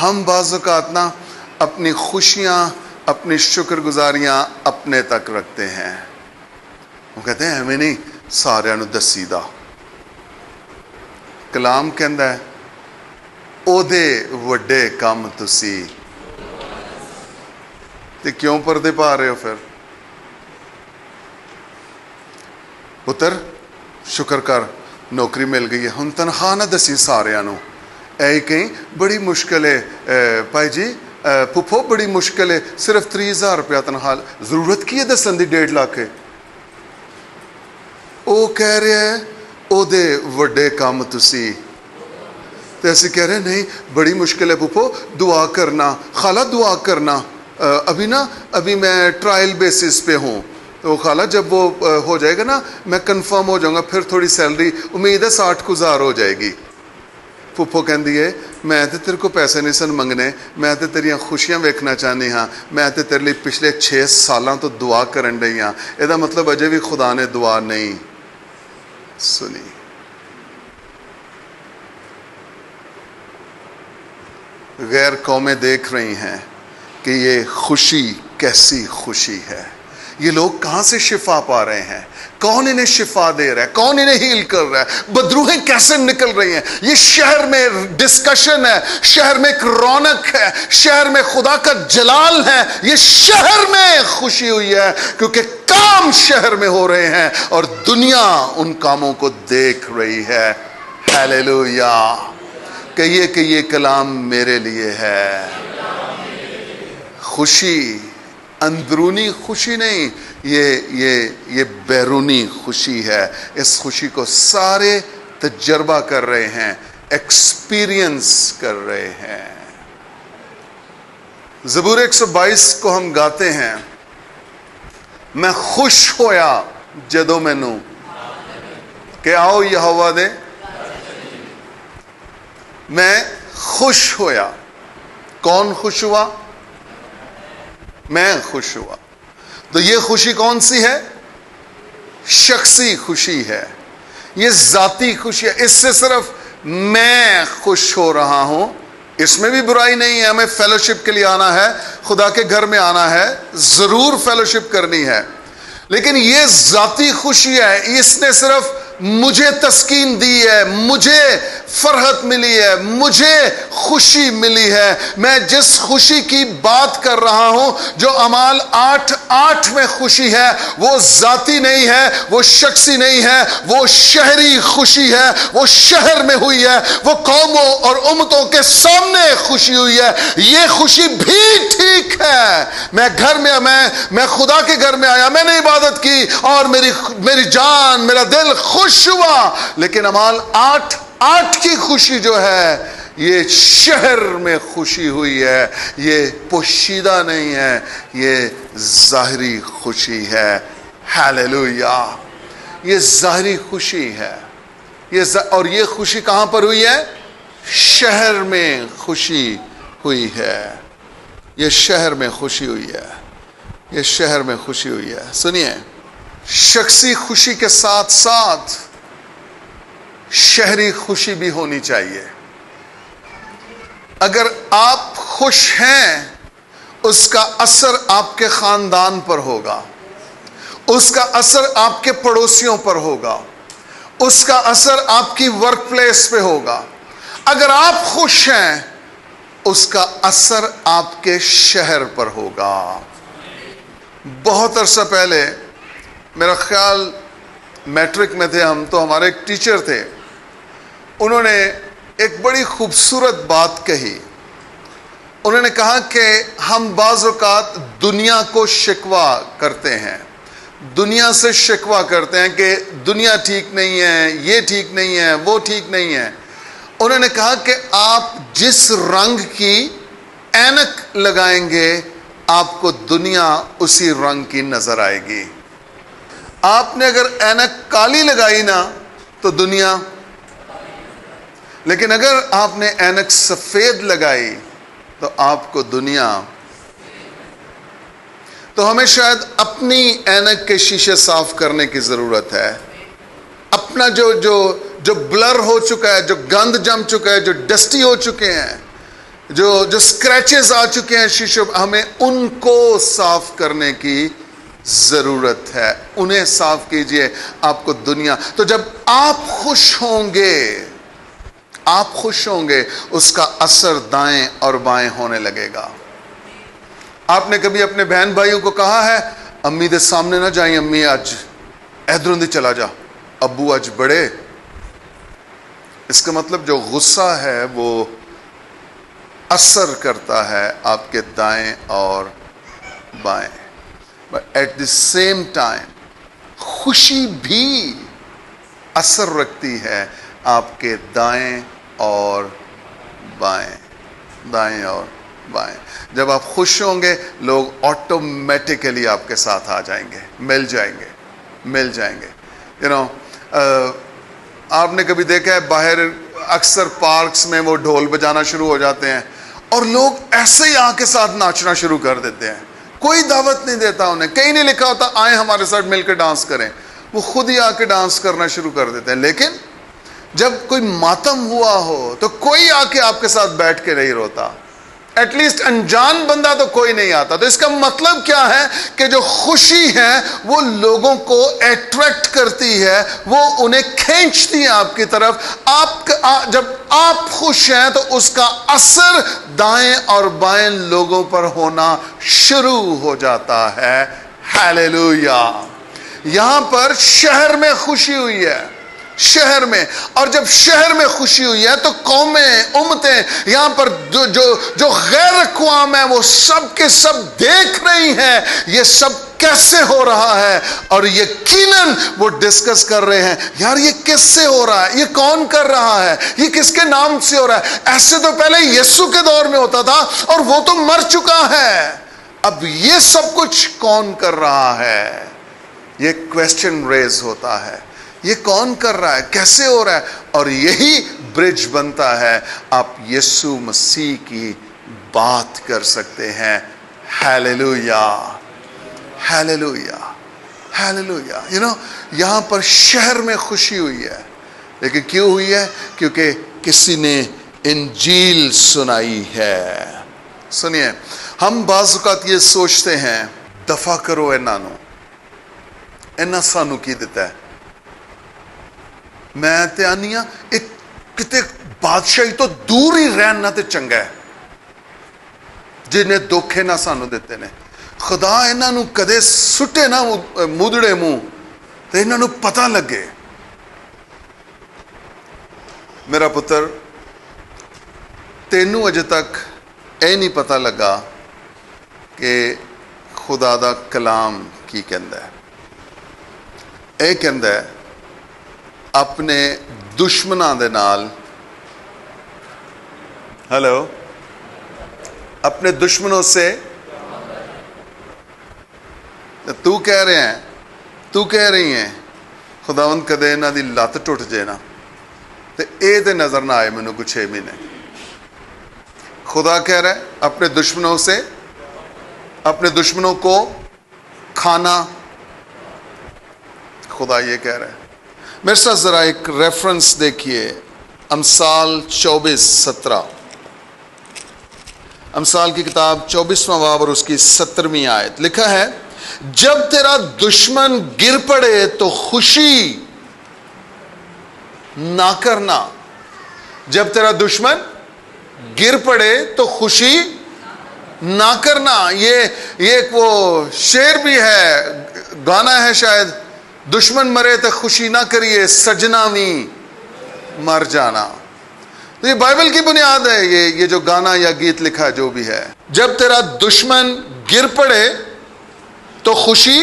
ہم بعض اوقات نا اپنی خوشیاں، اپنی شکر گزاریاں اپنے تک رکھتے ہیں۔ وہ کہتے ہیں ہمیں نہیں، سارے نو دسی دا۔ کلام کہندا ہے او دے وڈے کام تسی، تے کیوں پردے پا رہے ہو؟ پھر پتر شکر کر، نوکری مل گئی ہے، ہن تنخواہ نہ دسی سارے نو۔ اے کہیں بڑی مشکل ہے بھائی جی، پھپھو بڑی مشکل ہے، صرف 30,000 روپیہ تنخواہ، ضرورت کی ہے دسن دی 1.5 لاکھ ہے؟ او کہہ رہے ہیں او دے وڈے کام تسی، تو ایسے کہہ رہے ہیں نہیں بڑی مشکل ہے پھپھو، دعا کرنا، خالہ دعا کرنا، ابھی میں ٹرائل بیسس پہ ہوں، تو خالہ جب وہ ہو جائے گا نا میں کنفرم ہو جاؤں گا، پھر تھوڑی سیلری امید ہے 60,000 ہو جائے گی۔ پھپھو کہندی ہے میں تے تیرے کو پیسے نہیں سن منگنے، میں تے تیریاں خوشیاں ویکھنا چاہنی ہاں، میں تے تیرے لیے پچھلے 6 سالاں تو دعا کرن رہی ہاں، یہ مطلب اجے بھی خدا نے دعا نہیں سنی۔ غیر قومیں دیکھ رہی ہیں کہ یہ خوشی کیسی خوشی ہے، یہ لوگ کہاں سے شفا پا رہے ہیں، کون انہیں شفا دے رہا ہے، کون انہیں ہیل کر رہا ہے، بدروہیں کیسے نکل رہی ہیں۔ یہ شہر میں ڈسکشن ہے، شہر میں ایک رونق ہے، شہر میں خدا کا جلال ہے، یہ شہر میں خوشی ہوئی ہے کیونکہ کام شہر میں ہو رہے ہیں اور دنیا ان کاموں کو دیکھ رہی ہے۔ ہاللیلویا! کہیے کہ یہ کلام میرے لیے ہے۔ خوشی اندرونی خوشی نہیں، یہ بیرونی خوشی ہے۔ اس خوشی کو سارے تجربہ کر رہے ہیں، ایکسپیرینس کر رہے ہیں۔ زبور 122 کو ہم گاتے ہیں، میں خوش ہویا جدوں مینوں کہ آؤ یہوہ دے، میں خوش ہویا۔ کون خوش ہوا؟ میں خوش ہوا۔ تو یہ خوشی کون سی ہے؟ شخصی خوشی ہے، یہ ذاتی خوشی ہے۔ اس سے صرف میں خوش ہو رہا ہوں، اس میں بھی برائی نہیں ہے، ہمیں فیلوشپ کے لیے آنا ہے، خدا کے گھر میں آنا ہے، ضرور فیلوشپ کرنی ہے، لیکن یہ ذاتی خوشی ہے، اس نے صرف مجھے تسکین دی ہے، مجھے فرحت ملی ہے، مجھے خوشی ملی ہے۔ میں جس خوشی کی بات کر رہا ہوں جو اعمال 8:8 میں خوشی ہے، وہ ذاتی نہیں ہے، وہ شخصی نہیں ہے، وہ شہری خوشی ہے، وہ شہر میں ہوئی ہے، وہ قوموں اور امتوں کے سامنے خوشی ہوئی ہے۔ یہ خوشی بھی ٹھیک ہے، میں خدا کے گھر میں آیا، میں نے عبادت کی اور میری جان، میرا دل خوش ہوا، لیکن اعمال 8:8 کی خوشی جو ہے یہ شہر میں خوشی ہوئی ہے، یہ پوشیدہ نہیں ہے، یہ ظاہری خوشی ہے۔ ہاللیلویا! یہ ظاہری خوشی ہے۔ اور یہ خوشی کہاں پر ہوئی ہے؟ شہر میں خوشی ہوئی ہے. یہ شہر میں خوشی ہوئی ہے. یہ شہر میں خوشی ہوئی ہے. سنیے، شخصی خوشی کے ساتھ ساتھ شہری خوشی بھی ہونی چاہیے. اگر آپ خوش ہیں، اس کا اثر آپ کے خاندان پر ہوگا، اس کا اثر آپ کے پڑوسیوں پر ہوگا، اس کا اثر آپ کی ورک پلیس پہ ہوگا. اگر آپ خوش ہیں، اس کا اثر آپ کے شہر پر ہوگا. بہت عرصہ پہلے، میرا خیال میٹرک میں تھے ہم، تو ہمارے ایک ٹیچر تھے، انہوں نے ایک بڑی خوبصورت بات کہی. انہوں نے کہا کہ ہم بعض اوقات دنیا کو شکوہ کرتے ہیں، دنیا سے شکوہ کرتے ہیں کہ دنیا ٹھیک نہیں ہے، یہ ٹھیک نہیں ہے، وہ ٹھیک نہیں ہے. انہوں نے کہا کہ آپ جس رنگ کی اینک لگائیں گے، آپ کو دنیا اسی رنگ کی نظر آئے گی. آپ نے اگر اینک کالی لگائی نا تو دنیا، لیکن اگر آپ نے اینک سفید لگائی تو آپ کو دنیا. تو ہمیں شاید اپنی اینک کے شیشے صاف کرنے کی ضرورت ہے. اپنا جو بلر ہو چکا ہے، جو گند جم چکا ہے، جو ڈسٹی ہو چکے ہیں، جو اسکریچز آ چکے ہیں شیشوں، ہمیں ان کو صاف کرنے کی ضرورت ہے. انہیں صاف کیجئے، آپ کو دنیا. تو جب آپ خوش ہوں گے، آپ خوش ہوں گے، اس کا اثر دائیں اور بائیں ہونے لگے گا. آپ نے کبھی اپنے بہن بھائیوں کو کہا ہے امی دے سامنے نہ جائیں، امی اج ادھروں دی چلا جا، ابو اج بڑے؟ اس کا مطلب جو غصہ ہے وہ اثر کرتا ہے آپ کے دائیں اور بائیں. But at the same time خوشی بھی اثر رکھتی ہے آپ کے دائیں اور بائیں، دائیں اور بائیں. جب آپ خوش ہوں گے، لوگ آٹومیٹیکلی آپ کے ساتھ آ جائیں گے، مل جائیں گے. آپ نے کبھی دیکھا ہے باہر اکثر پارکس میں وہ ڈھول بجانا شروع ہو جاتے ہیں اور لوگ ایسے ہی آ کے ساتھ ناچنا شروع کر دیتے ہیں. کوئی دعوت نہیں دیتا انہیں، کہیں نہیں لکھا ہوتا آئیں ہمارے ساتھ مل کے ڈانس کریں. وہ خود ہی آ کے ڈانس کرنا شروع کر دیتے ہیں. لیکن جب کوئی ماتم ہوا ہو تو کوئی آ کے آپ کے ساتھ بیٹھ کے نہیں روتا. ایٹ لیسٹ انجان بندہ تو کوئی نہیں آتا. تو اس کا مطلب کیا ہے کہ جو خوشی ہے وہ لوگوں کو اٹریکٹ کرتی ہے، وہ انہیں کھینچتی ہے آپ کی طرف. جب آپ خوش ہیں تو اس کا اثر دائیں اور بائیں لوگوں پر ہونا شروع ہو جاتا ہے. ہیلیلویا. یہاں پر شہر میں خوشی ہوئی ہے، شہر میں. اور جب شہر میں خوشی ہوئی ہے تو قومیں، امتیں، یہاں پر جو غیر اقوام ہیں وہ سب کے سب دیکھ رہی ہیں یہ سب کیسے ہو رہا ہے. اور یقیناً وہ ڈسکس کر رہے ہیں، یار یہ کس سے ہو رہا ہے، یہ کون کر رہا ہے، یہ کس کے نام سے ہو رہا ہے. ایسے تو پہلے یسوع کے دور میں ہوتا تھا اور وہ تو مر چکا ہے، اب یہ سب کچھ کون کر رہا ہے؟ یہ کویسچن ریز ہوتا ہے. یہ کون کر رہا ہے، کیسے ہو رہا ہے؟ اور یہی برج بنتا ہے، آپ یسوع مسیح کی بات کر سکتے ہیں. Hallelujah, hallelujah, hallelujah. یہاں پر شہر میں خوشی ہوئی ہے. لیکن کیوں ہوئی ہے؟ کیونکہ کسی نے انجیل سنائی ہے. سنیے، ہم بعض اوقات یہ سوچتے ہیں دفع کرو اینا سانو کی دیتا ہے. میں تے آنی ہاں کتے بادشاہی تو دور ہی رہنا تے چنگا ہے، جنہیں دکھے نہ سانو دیتے نے. خدا انہاں نو کدے سٹے نہ مودڑے منہ تے انہاں نو پتہ لگے. میرا پتر، تینوں اجے تک اے نہیں پتہ لگا کہ خدا دا کلام کی کہندا ہے. اے کہندا ہے اپنے دشمناں دے نال، ہلو، اپنے دشمنوں سے تو کہہ رہی ہیں خداوند کدے انہاں دی لت ٹوٹ جائے نا. تو اے دے نظر نہ آئے مینوں کچھ 6 مہینے. خدا کہہ رہا ہے اپنے دشمنوں کو کھانا. خدا یہ کہہ رہا ہے. میرے ساتھ ذرا ایک ریفرنس دیکھیے، امثال 24:17. امثال کی کتاب 24واں باب اور اس کی 17ویں آیت. لکھا ہے جب تیرا دشمن گر پڑے تو خوشی نہ کرنا. جب تیرا دشمن گر پڑے تو خوشی نہ کرنا. یہ ایک وہ شعر بھی ہے، گانا ہے شاید. دشمن مرے تو خوشی نہ کریے، سجنا وی مر جانا. تو یہ بائبل کی بنیاد ہے، یہ جو گانا یا گیت لکھا جو بھی ہے. جب تیرا دشمن گر پڑے تو خوشی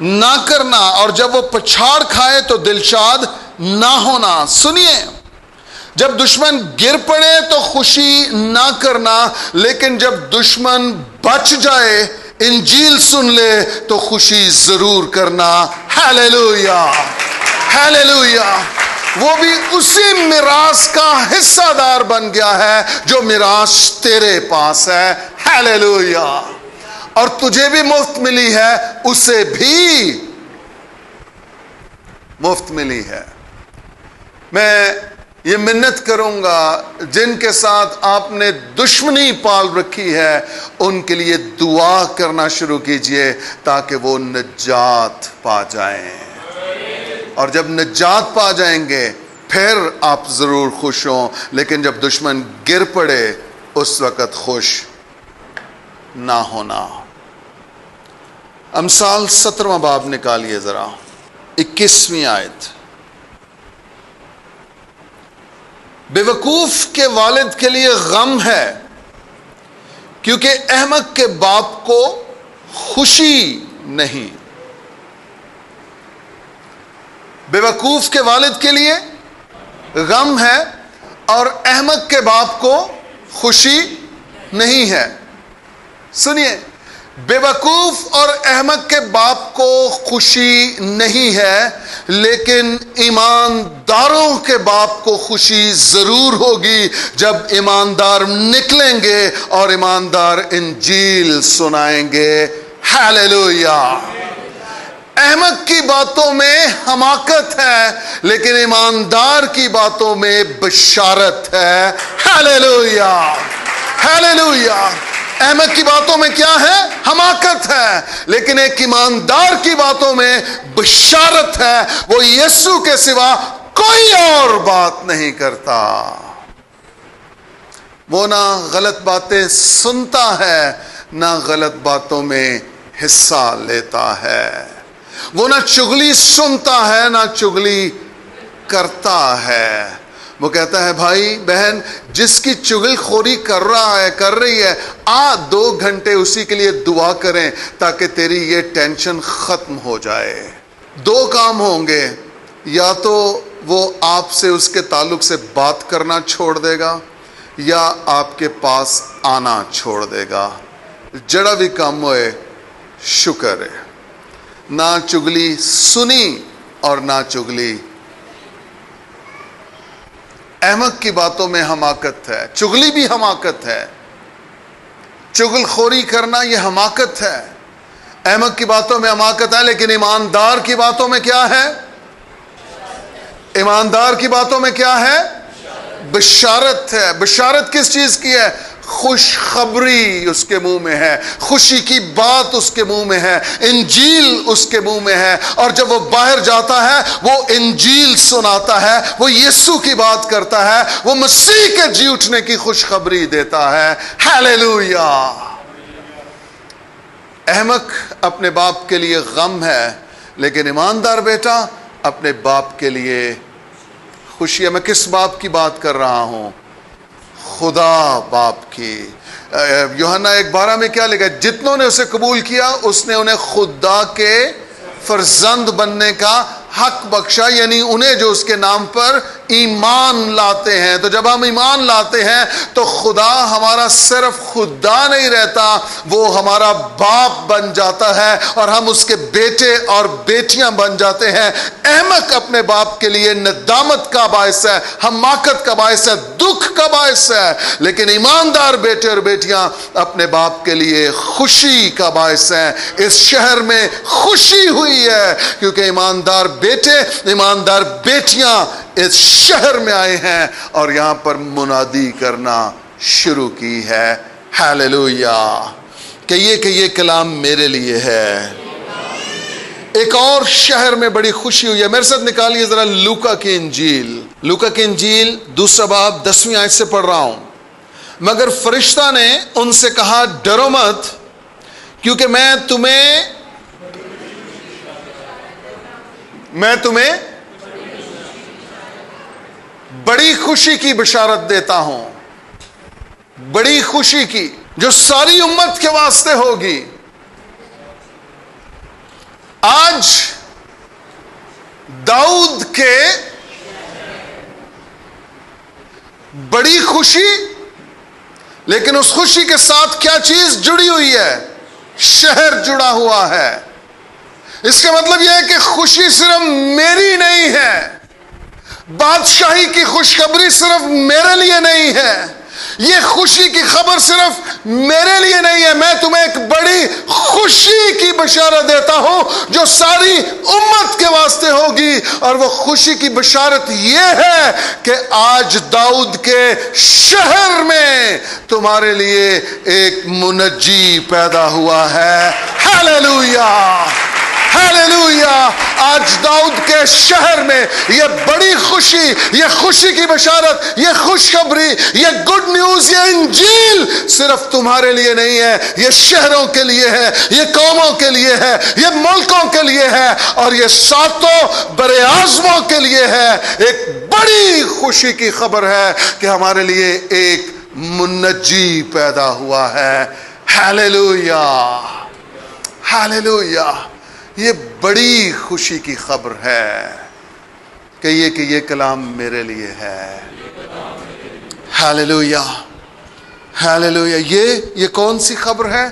نہ کرنا، اور جب وہ پچھاڑ کھائے تو دلشاد نہ ہونا. سنیے، جب دشمن گر پڑے تو خوشی نہ کرنا، لیکن جب دشمن بچ جائے، انجیل سن لے تو خوشی ضرور کرنا. Hallelujah hallelujah. وہ بھی اسی میراث کا حصہ دار بن گیا ہے جو میراث تیرے پاس ہے. ہیلیلویا. اور تجھے بھی مفت ملی ہے، اسے بھی مفت ملی ہے. میں یہ منت کروں گا جن کے ساتھ آپ نے دشمنی پال رکھی ہے، ان کے لیے دعا کرنا شروع کیجئے تاکہ وہ نجات پا جائیں. اور جب نجات پا جائیں گے پھر آپ ضرور خوش ہوں، لیکن جب دشمن گر پڑے اس وقت خوش نہ ہونا. امثال 17واں باب نکالیے ذرا، 21ویں آیت. بے وقوف کے والد کے لیے غم ہے کیونکہ احمق کے باپ کو خوشی نہیں. بے وقوف کے والد کے لیے غم ہے اور احمق کے باپ کو خوشی نہیں ہے. سنیے، بے وقوف اور احمق کے باپ کو خوشی نہیں ہے، لیکن ایمانداروں کے باپ کو خوشی ضرور ہوگی جب ایماندار نکلیں گے اور ایماندار انجیل سنائیں گے. ہیلیلویا. احمق کی باتوں میں حماقت ہے، لیکن ایماندار کی باتوں میں بشارت ہے. Hallelujah hallelujah. احمق کی باتوں میں کیا ہے؟ حماقت ہے، لیکن ایک ایماندار کی باتوں میں بشارت ہے. وہ یسوع کے سوا کوئی اور بات نہیں کرتا. وہ نہ غلط باتیں سنتا ہے، نہ غلط باتوں میں حصہ لیتا ہے. وہ نہ چغلی سنتا ہے، نہ چغلی کرتا ہے. وہ کہتا ہے بھائی بہن، جس کی چغل خوری کر رہی ہے، 2 گھنٹے اسی کے لیے دعا کریں تاکہ تیری یہ ٹینشن ختم ہو جائے. 2 کام ہوں گے، یا تو وہ آپ سے اس کے تعلق سے بات کرنا چھوڑ دے گا یا آپ کے پاس آنا چھوڑ دے گا. جڑا بھی کام ہوئے شکر ہے. نہ چغلی سنی اور نہ چغلی. احمق کی باتوں میں حماقت ہے، چغلی بھی حماقت ہے. چغل خوری کرنا یہ حماقت ہے. احمق کی باتوں میں حماقت ہے، لیکن ایماندار کی باتوں میں کیا ہے؟ ایماندار کی باتوں میں کیا ہے؟ بشارت ہے. بشارت کس چیز کی ہے؟ خوشخبری اس کے منہ میں ہے، خوشی کی بات اس کے منہ میں ہے، انجیل اس کے منہ میں ہے. اور جب وہ باہر جاتا ہے وہ انجیل سناتا ہے، وہ یسوع کی بات کرتا ہے، وہ مسیح کے جی اٹھنے کی خوشخبری دیتا ہے. ہیلیلویا. احمق اپنے باپ کے لیے غم ہے، لیکن ایماندار بیٹا اپنے باپ کے لیے خوشی ہے. میں کس باپ کی بات کر رہا ہوں؟ خدا باپ کی. یوحنا 1:12 میں کیا لکھا ہے؟ جتنوں نے اسے قبول کیا اس نے انہیں خدا کے فرزند بننے کا حق بخشا، یعنی انہیں جو اس کے نام پر ایمان لاتے ہیں. تو جب ہم ایمان لاتے ہیں تو خدا ہمارا صرف خدا نہیں رہتا، وہ ہمارا باپ بن جاتا ہے اور ہم اس کے بیٹے اور بیٹیاں بن جاتے ہیں. احمق اپنے باپ کے لیے ندامت کا باعث ہے، حماقت کا باعث ہے، دکھ کا باعث ہے، لیکن ایماندار بیٹے اور بیٹیاں اپنے باپ کے لیے خوشی کا باعث ہیں. اس شہر میں خوشی ہوئی ہے کیونکہ ایماندار بیٹے، ایماندار بیٹیاں اس شہر میں آئے ہیں اور یہاں پر منادی کرنا شروع کی ہے. ہاللویا. کہیے کہ یہ کلام میرے لیے ہے. ایک اور شہر میں بڑی خوشی ہوئی ہے. میرے ساتھ نکالیے ذرا لوکا کی انجیل. لوکا کی انجیل 2 باب 10 آیت سے پڑھ رہا ہوں. مگر فرشتہ نے ان سے کہا ڈرو مت، کیونکہ میں تمہیں بڑی خوشی کی بشارت دیتا ہوں. بڑی خوشی کی جو ساری امت کے واسطے ہوگی. آج داؤد کے بڑی خوشی، لیکن اس خوشی کے ساتھ کیا چیز جڑی ہوئی ہے؟ شہر جڑا ہوا ہے. اس کا مطلب یہ ہے کہ خوشی صرف میری نہیں ہے، بادشاہی کی خوشخبری صرف میرے لیے نہیں ہے، یہ خوشی کی خبر صرف میرے لیے نہیں ہے. میں تمہیں ایک بڑی خوشی کی بشارت دیتا ہوں جو ساری امت کے واسطے ہوگی، اور وہ خوشی کی بشارت یہ ہے کہ آج داؤد کے شہر میں تمہارے لیے ایک منجی پیدا ہوا ہے. Hallelujah hallelujah. آج داؤد کے شہر میں یہ بڑی خوشی، یہ خوشی کی بشارت، یہ خوشخبری، یہ گڈ نیوز، یہ انجیل صرف تمہارے لیے نہیں ہے، یہ شہروں کے لیے ہے، یہ قوموں کے لیے ہے، یہ ملکوں کے لیے ہے، اور یہ ساتوں بر اعظموں کے لیے ہے. ایک بڑی خوشی کی خبر ہے کہ ہمارے لیے ایک منجی پیدا ہوا ہے. Hallelujah hallelujah. یہ بڑی خوشی کی خبر ہے. کہیے کہ یہ کلام میرے لیے ہے. Hallelujah hallelujah. یہ کون سی خبر ہے؟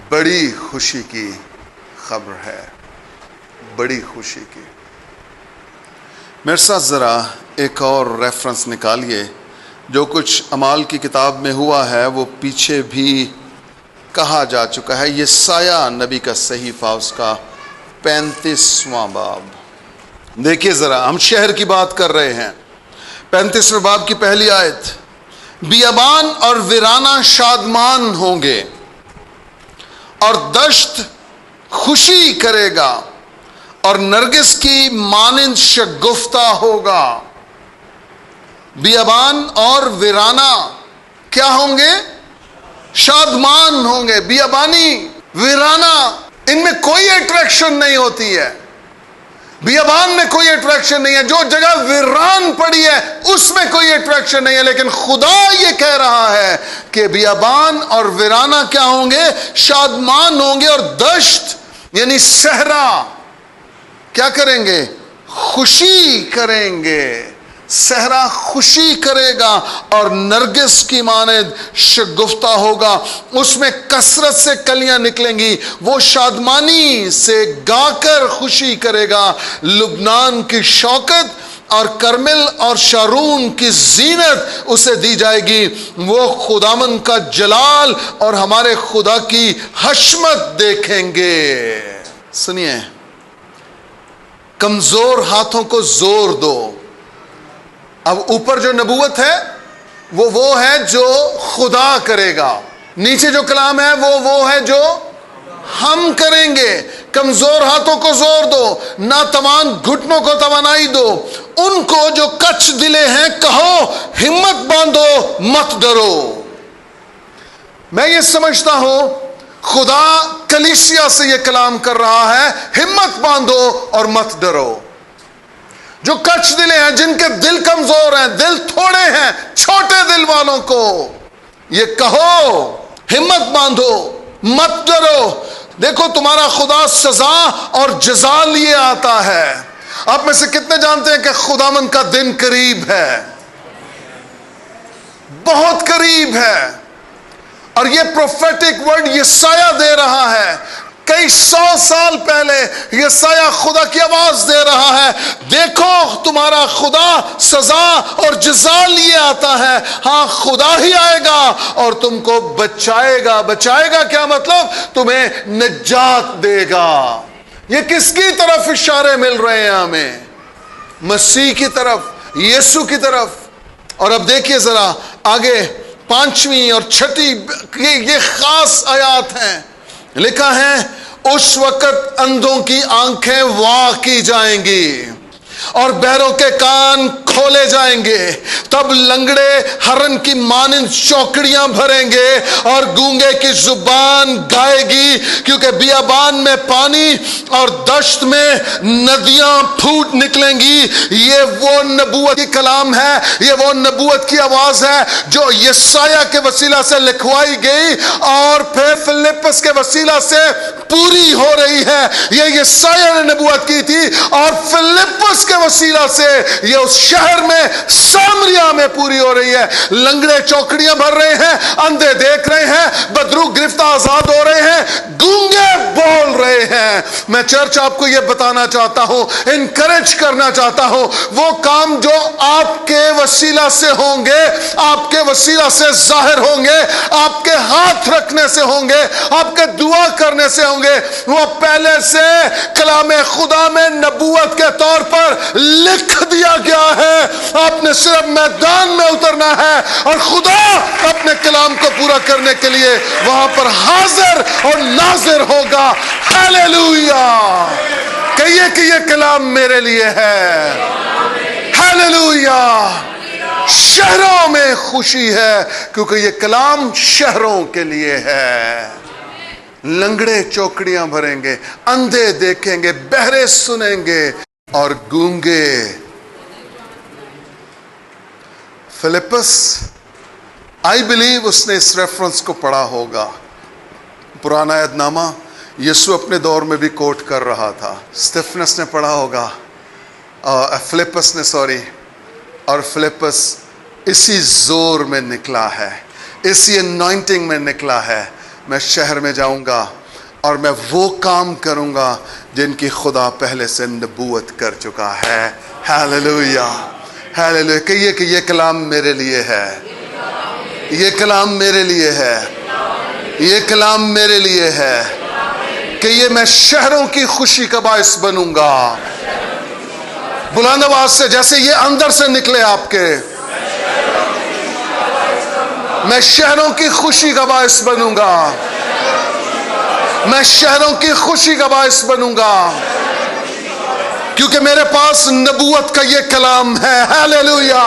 بڑی خوشی کی خبر ہے. بڑی خوشی کی. میرے ساتھ ذرا ایک اور ریفرنس نکالیے. جو کچھ اعمال کی کتاب میں ہوا ہے وہ پیچھے بھی کہا جا چکا ہے. یہ سایہ نبی کا صحیفہ، اس کا 35واں باب. دیکھیے ذرا، ہم شہر کی بات کر رہے ہیں. 35ویں باب کی پہلی آیت: بیابان اور ویرانہ شادمان ہوں گے اور دشت خوشی کرے گا اور نرگس کی مانند شگفتہ ہوگا. بیابان اور ویرانہ کیا ہوں گے؟ شادمان ہوں گے. بیابانی، ویرانہ، ان میں کوئی اٹریکشن نہیں ہوتی ہے. بیابان میں کوئی اٹریکشن نہیں ہے. جو جگہ ویران پڑی ہے اس میں کوئی اٹریکشن نہیں ہے. لیکن خدا یہ کہہ رہا ہے کہ بیابان اور ویرانہ کیا ہوں گے؟ شادمان ہوں گے، اور دشت یعنی صحرا کیا کریں گے؟ خوشی کریں گے. صحرا خوشی کرے گا اور نرگس کی مانند شگفتہ ہوگا. اس میں کثرت سے کلیاں نکلیں گی. وہ شادمانی سے گا کر خوشی کرے گا. لبنان کی شوکت اور کرمل اور شارون کی زینت اسے دی جائے گی. وہ خداوند کا جلال اور ہمارے خدا کی حشمت دیکھیں گے. سنیے، کمزور ہاتھوں کو زور دو. اب اوپر جو نبوت ہے وہ ہے جو خدا کرے گا. نیچے جو کلام ہے وہ ہے جو ہم کریں گے. کمزور ہاتھوں کو زور دو، ناتوان گھٹنوں کو توانائی دو. ان کو جو کچ دلے ہیں کہو ہمت باندھو، مت ڈرو. میں یہ سمجھتا ہوں خدا کلیسیا سے یہ کلام کر رہا ہے، ہمت باندھو اور مت ڈرو. جو کچ دلے ہیں، جن کے دل کمزور ہیں، دل تھوڑے ہیں، چھوٹے دل والوں کو یہ کہو ہمت باندھو، مت ڈرو. دیکھو تمہارا خدا سزا اور جزا لیے آتا ہے. آپ میں سے کتنے جانتے ہیں کہ خداوند کا دن قریب ہے؟ بہت قریب ہے. اور یہ پروفیٹک ورڈ یسایہ دے رہا ہے. کئی 100 سال پہلے یسایہ خدا کی آواز دے رہا ہے، دیکھو تمہارا خدا سزا اور جزا لیے آتا ہے. ہاں خدا ہی آئے گا اور تم کو بچائے گا. بچائے گا کیا مطلب؟ تمہیں نجات دے گا. یہ کس کی طرف اشارے مل رہے ہیں ہمیں؟ مسیح کی طرف، یسوع کی طرف. اور اب دیکھیے ذرا آگے 5ویں اور 6ٹھی یہ خاص آیات ہیں. لکھا ہے اس وقت اندھوں کی آنکھیں وا کی جائیں گی اور بہروں کے کان کھولے جائیں گے. تب لنگڑے ہرن کی مانند چوکڑیاں بھریں گے اور گونگے کی زبان گائے گی، کیونکہ بیابان میں پانی اور دشت میں ندیاں پھوٹ نکلیں گی. یہ وہ نبوت کی کلام ہے، یہ وہ نبوت کی آواز ہے جو یسایہ کے وسیلہ سے لکھوائی گئی اور پھر فلپس کے وسیلہ سے پوری ہو رہی ہے. یہ یسایہ نے نبوت کی تھی اور فلپس کے وسیلہ سے یہ اس شہر میں سامریا میں پوری ہو رہی ہے. لنگڑے چوکڑیاں بھر رہے ہیں، اندھے دیکھ رہے ہیں، بدرو گرفتہ آزاد ہو رہے ہیں، گونگے بول رہے ہیں. میں چرچ آپ کو یہ بتانا چاہتا ہوں، انکریج کرنا چاہتا ہوں، وہ کام جو آپ کے وسیلہ سے ہوں گے، آپ کے وسیلہ سے ظاہر ہوں گے، آپ کے ہاتھ رکھنے سے ہوں گے، آپ کے دعا کرنے سے ہوں گے، وہ پہلے سے کلام خدا میں نبوت کے طور پر لکھ دیا گیا ہے. آپ نے صرف میدان میں اترنا ہے اور خدا اپنے کلام کو پورا کرنے کے لیے وہاں پر حاضر اور ناظر ہوگا. ہیلیلویا! کہیے کہ یہ کلام میرے لیے ہے. ہیلیلویا! شہروں میں خوشی ہے کیونکہ یہ کلام شہروں کے لیے ہے. لنگڑے چوکڑیاں بھریں گے، اندھے دیکھیں گے، بہرے سنیں گے اور گونگے. فلپس آئی بلیو اس نے اس ریفرنس کو پڑھا ہوگا. پرانا عہد نامہ یسوع اپنے دور میں بھی کوٹ کر رہا تھا. اسٹیفنس نے پڑھا ہوگا، فلپس نے اور فلپس اسی زور میں نکلا ہے، اسی انوائنٹنگ میں نکلا ہے. میں شہر میں جاؤں گا اور میں وہ کام کروں گا جن کی خدا پہلے سے نبوت کر چکا ہے. ہیلیلویا! ہیلیلویا! کہیے کہ یہ کلام میرے لیے ہے، یہ کلام میرے لیے ہے، یہ کلام میرے لیے ہے. کہیے میں شہروں کی خوشی کا باعث بنوں گا. بلند آواز سے، جیسے یہ اندر سے نکلے آپ کے، میں شہروں کی خوشی کا باعث بنوں گا. میں شہروں کی خوشی کا باعث بنوں گا کیونکہ میرے پاس نبوت کا یہ کلام ہے. ہیلیلویا!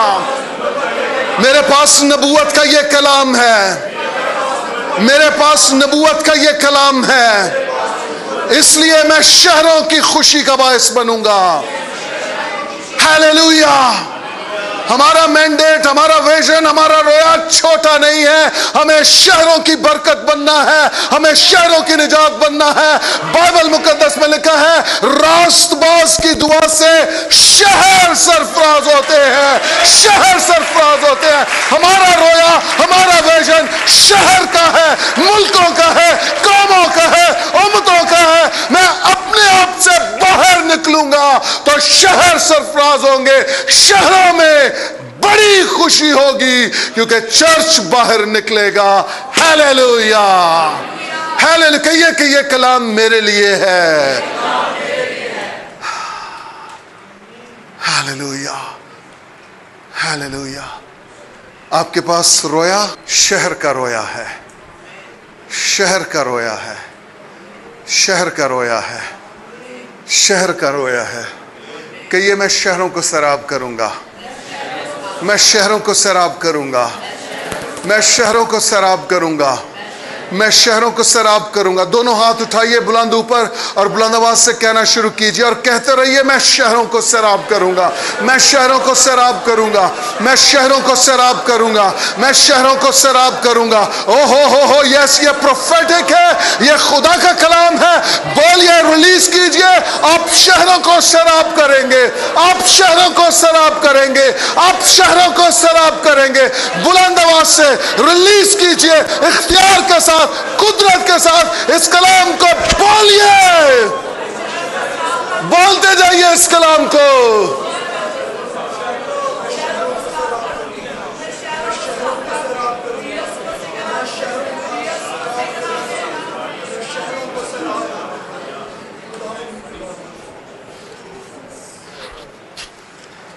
میرے پاس نبوت کا یہ کلام ہے، میرے پاس نبوت کا یہ کلام ہے. اس لیے میں شہروں کی خوشی کا باعث بنوں گا. ہیلیلویا! ہمارا مینڈیٹ، ہمارا ویژن، ہمارا رویا چھوٹا نہیں ہے. ہمیں شہروں کی برکت بننا ہے، ہمیں شہروں کی نجات بننا ہے. بائبل مقدس میں لکھا ہے راست باز کی دعا سے شہر سرفراز ہوتے ہیں، شہر سرفراز ہوتے ہیں. ہمارا رویا، ہمارا ویژن شہر کا ہے، ملکوں کا ہے، قوموں کا ہے، امتوں کا ہے. میں اپنے آپ سے باہر نکلوں گا تو شہر سرفراز ہوں گے. شہروں میں بڑی خوشی ہوگی کیونکہ چرچ باہر نکلے گا. ہیلیلویا! ہیلیلویا! کہیے کہ یہ کلام میرے لیے ہے. ہیلیلویا! ہیلیلویا! آپ کے پاس رویا شہر کا رویا ہے، شہر کا رویا ہے، شہر کا رویا ہے، شہر کا رویا ہے. کہیے میں شہروں کو سیراب کروں گا، میں شہروں کو سیراب کروں گا، میں شہروں کو سیراب کروں گا، میں شہروں کو سیراب کروں گا. دونوں ہاتھ اٹھائیے بلند اوپر اور بلند آواز سے کہنا شروع کیجیے اور کہتے رہیے میں شہروں کو سیراب کروں گا, میں شہروں کو سیراب کروں گا, میں شہروں کو سیراب کروں گا, میں شہروں کو سیراب کروں گا. او ہو یس, یہ پروفیٹک ہے, یہ خدا کا کلام ہے. بولیے, ریلیز کیجیے. آپ شہروں کو سیراب کریں گے, آپ شہروں کو سیراب کریں گے, آپ شہروں کو سیراب کریں گے. بلند آواز سے ریلیز کیجیے, اختیار کے ساتھ, قدرت کے ساتھ اس کلام کو بولیے, بولتے جائیے اس کلام کو.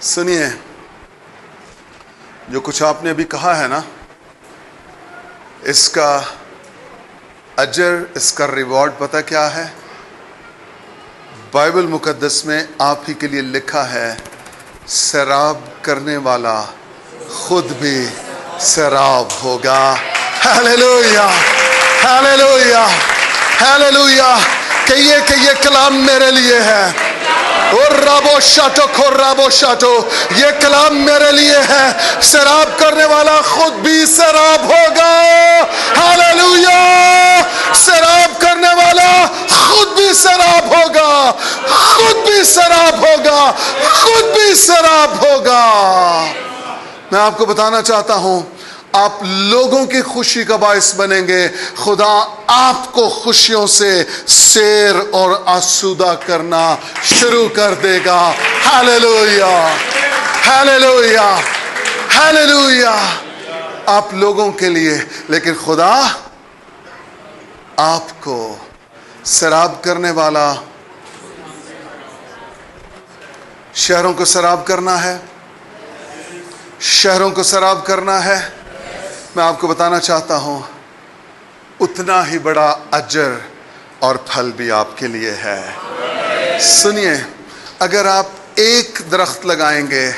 سنیے, جو کچھ آپ نے ابھی کہا ہے نا, اس کا اجر, اس کا ریوارڈ پتہ کیا ہے؟ بائبل مقدس میں آپ ہی کے لیے لکھا ہے, سیراب کرنے والا خود بھی سیراب ہوگا. Hallelujah, hallelujah, hallelujah. کہیے کہ یہ کلام میرے لیے ہے. اور رابو شاٹو کھو رابو شاٹو, یہ کلام میرے لیے ہے. سیراب کرنے والا خود بھی سیراب ہوگا. ہیلیلویا. سیراب کرنے والا خود بھی سیراب ہوگا, خود بھی سیراب ہوگا, خود بھی سیراب ہوگا. میں آپ کو بتانا چاہتا ہوں, آپ لوگوں کی خوشی کا باعث بنیں گے. خدا آپ کو خوشیوں سے سیر اور آسودہ کرنا شروع کر دے گا. Hallelujah, hallelujah, hallelujah. آپ لوگوں کے لیے, لیکن خدا آپ کو سیراب کرنے والا, شہروں کو سیراب کرنا ہے, شہروں کو سیراب کرنا ہے. میں آپ کو بتانا چاہتا ہوں, اتنا ہی بڑا اجر اور پھل بھی آپ کے لیے ہے. سنیے, اگر آپ ایک درخت لگائیں گے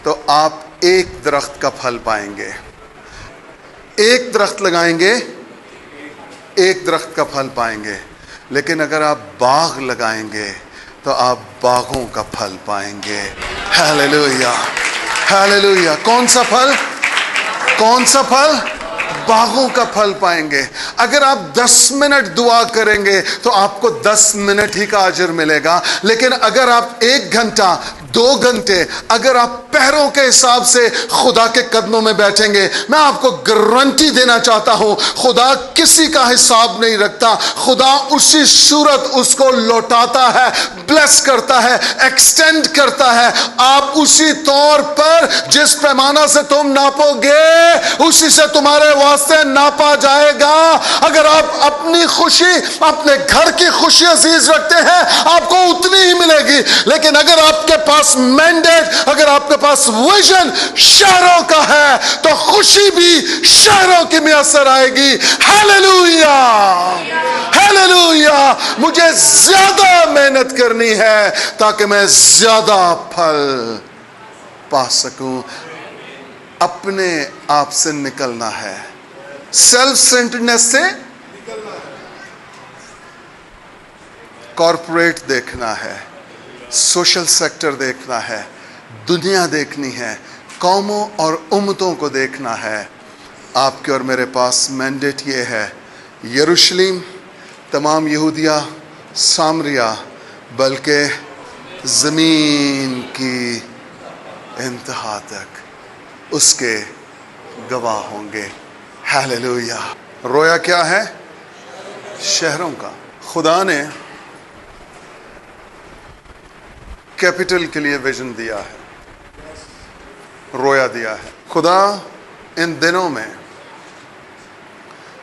تو آپ ایک درخت کا پھل پائیں گے. ایک درخت لگائیں گے, ایک درخت کا پھل پائیں گے. لیکن اگر آپ باغ لگائیں گے تو آپ باغوں کا پھل پائیں گے. Hallelujah, hallelujah. کون سا پھل؟ کون سا پھل؟ باغوں کا پھل پائیں گے. اگر آپ 10 منٹ دعا کریں گے تو آپ کو 10 منٹ ہی کا اجر ملے گا. لیکن اگر آپ 1 گھنٹہ 2 گھنٹے اگر آپ پہروں کے حساب سے خدا کے قدموں میں بیٹھیں گے, میں آپ کو گارنٹی دینا چاہتا ہوں, خدا کسی کا حساب نہیں رکھتا. خدا اسی صورت اس کو لوٹاتا ہے, بلیس کرتا ہے, ایکسٹینڈ کرتا ہے. آپ اسی طور پر جس پیمانہ سے تم ناپو گے اسی سے تمہارے واسطے ناپا جائے گا. اگر آپ اپنی خوشی, اپنے گھر کی خوشی عزیز رکھتے ہیں, آپ کو اتنی ہی ملے گی. لیکن اگر آپ کے پاس مینڈیٹ, اگر آپ کے پاس ویژن شہروں کا ہے تو خوشی بھی شہروں کی میسر آئے گی. Hallelujah, hallelujah. مجھے زیادہ محنت کرنی ہے تاکہ میں زیادہ پھل پا سکوں. اپنے آپ سے نکلنا ہے, سیلف سینٹرڈنس سے کارپوریٹ دیکھنا ہے, سوشل سیکٹر دیکھنا ہے, دنیا دیکھنی ہے, قوموں اور امتوں کو دیکھنا ہے. آپ کے اور میرے پاس مینڈیٹ یہ ہے, یروشلم, تمام یہودیہ, سامریہ, بلکہ زمین کی انتہا تک اس کے گواہ ہوں گے. ہیلیلویا. رویا کیا ہے؟ شہروں کا. خدا نے کیپٹل کے لیے ویژن دیا ہے, رویا دیا ہے. خدا ان دنوں میں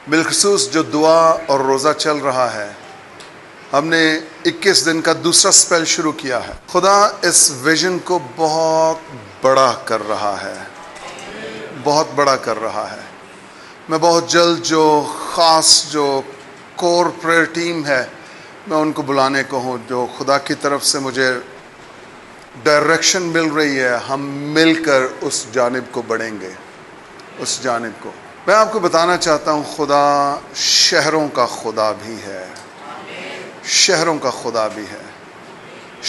بالخصوص جو دعا اور روزہ چل رہا ہے, ہم نے 21 دن کا دوسرا سپیل شروع کیا ہے. خدا اس ویژن کو بہت بڑا کر رہا ہے, بہت بڑا کر رہا ہے. میں بہت جلد جو خاص جو کور پریئر ٹیم ہے, میں ان کو بلانے کو ہوں, جو خدا کی طرف سے مجھے ڈائریکشن مل رہی ہے. ہم مل کر اس جانب کو بڑھیں گے, اس جانب کو. میں آپ کو بتانا چاہتا ہوں خدا شہروں کا خدا بھی ہے، شہروں کا خدا بھی ہے،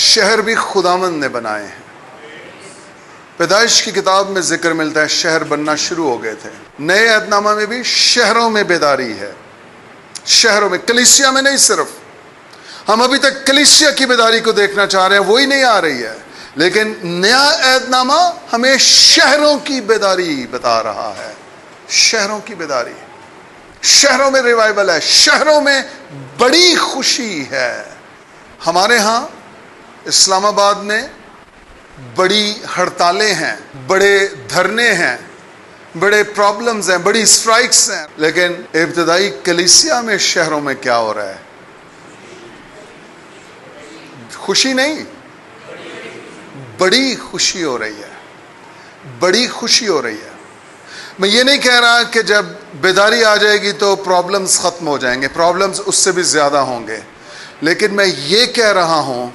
شہر بھی خداوند نے بنائے ہیں۔ پیدائش کی کتاب میں ذکر ملتا ہے شہر بننا شروع ہو گئے تھے۔ نئے عہد نامہ میں بھی شہروں میں بیداری ہے، شہروں میں، کلیسیا میں نہیں۔ صرف ہم ابھی تک کلیسیا کی بیداری کو دیکھنا چاہ رہے ہیں، وہی نہیں آ رہی ہے، لیکن نیا عہد نامہ ہمیں شہروں کی بیداری بتا رہا ہے، شہروں کی بیداری۔ شہروں میں ریوائول ہے، شہروں میں بڑی خوشی ہے۔ ہمارے ہاں اسلام آباد میں بڑی ہڑتالیں ہیں، بڑے دھرنے ہیں، بڑے پرابلمز ہیں، بڑی اسٹرائکس ہیں، لیکن ابتدائی کلیسیا میں شہروں میں کیا ہو رہا ہے؟ خوشی نہیں، بڑی خوشی ہو رہی ہے، بڑی خوشی ہو رہی ہے۔ میں یہ نہیں کہہ رہا کہ جب بیداری آ جائے گی تو پرابلمز ختم ہو جائیں گے، پرابلمز اس سے بھی زیادہ ہوں گے، لیکن میں یہ کہہ رہا ہوں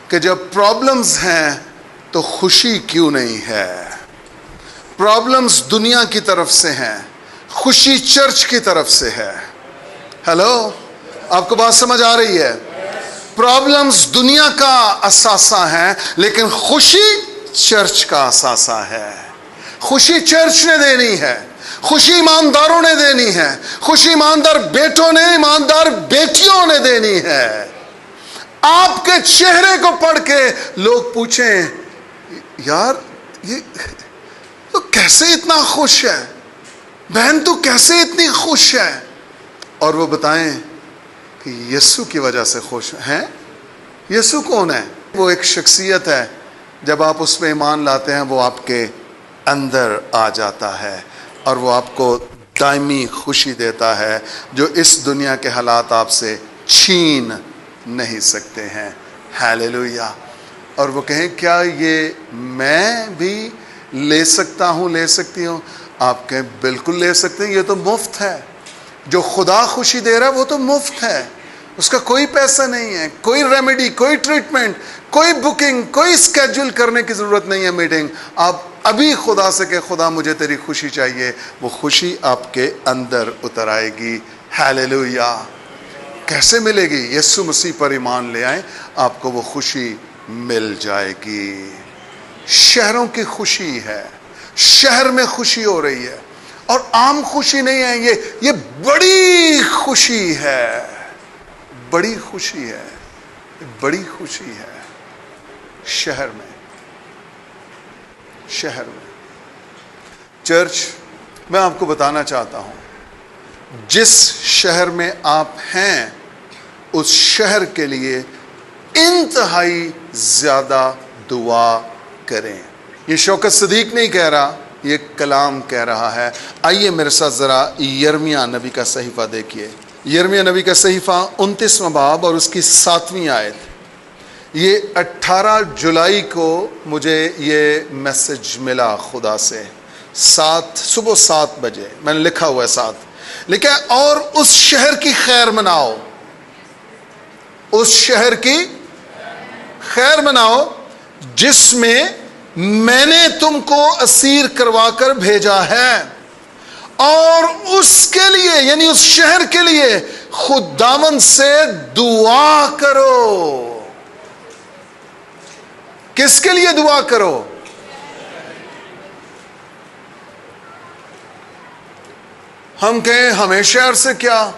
کہ جب پرابلمز ہیں تو خوشی کیوں نہیں ہے؟ پرابلمز دنیا کی طرف سے ہیں، خوشی چرچ کی طرف سے ہے۔ ہیلو، آپ کو بات سمجھ آ رہی ہے؟ پرابلمز دنیا کا اثاثہ ہیں، لیکن خوشی چرچ کا اثاثہ ہے۔ خوشی چرچ نے دینی ہے، خوشی ایمانداروں نے دینی ہے، خوشی ایماندار بیٹوں نے، ایماندار بیٹیوں نے دینی ہے۔ آپ کے چہرے کو پڑھ کے لوگ پوچھیں یار یہ تو کیسے اتنا خوش ہے، بہن تو کیسے اتنی خوش ہے، اور وہ بتائیں کہ یسوع کی وجہ سے خوش ہیں۔ یسوع کون ہے؟ وہ ایک شخصیت ہے، جب آپ اس پہ ایمان لاتے ہیں وہ آپ کے اندر آ جاتا ہے اور وہ آپ کو دائمی خوشی دیتا ہے جو اس دنیا کے حالات آپ سے چھین نہیں سکتے ہیں۔ ہیلیلویا۔ اور وہ کہیں کیا یہ میں بھی لے سکتا ہوں، لے سکتی ہوں؟ آپ کہیں بالکل لے سکتے ہیں، یہ تو مفت ہے۔ جو خدا خوشی دے رہا ہے وہ تو مفت ہے، اس کا کوئی پیسہ نہیں ہے، کوئی ریمیڈی، کوئی ٹریٹمنٹ، کوئی بکنگ، کوئی اسکیجول کرنے کی ضرورت نہیں ہے میٹنگ۔ آپ ابھی خدا سے کہ خدا مجھے تیری خوشی چاہیے، وہ خوشی آپ کے اندر اتر آئے گی۔ ہیلیلویا۔ کیسے ملے گی؟ یسوع مسیح پر ایمان لے آئیں، آپ کو وہ خوشی مل جائے گی۔ شہروں کی خوشی ہے، شہر میں خوشی ہو رہی ہے، اور عام خوشی نہیں ہے، یہ بڑی خوشی ہے، بڑی خوشی ہے، بڑی خوشی ہے شہر میں، شہر میں۔ چرچ، میں آپ کو بتانا چاہتا ہوں جس شہر میں آپ ہیں اس شہر کے لیے انتہائی زیادہ دعا کریں۔ یہ شوکت صدیق نہیں کہہ رہا، یہ کلام کہہ رہا ہے۔ آئیے میرے ساتھ ذرا یرمیہ نبی کا صحیفہ دیکھیے، یرمیہ نبی کا صحیفہ 29واں باب اور اس کی 7ویں آیت۔ یہ 18 جولائی کو مجھے یہ میسج ملا خدا سے، صبح 7 بجے، میں نے لکھا ہوا ہے 7، لکھا ہے اور اس شہر کی خیر مناؤ، اس شہر کی خیر مناؤ جس میں نے تم کو اسیر کروا کر بھیجا ہے، اور اس کے لیے یعنی اس شہر کے لیے خداوند سے دعا کرو۔ کس کے لیے دعا کرو؟ ہم کہیں ہمیں شہر سے کیا،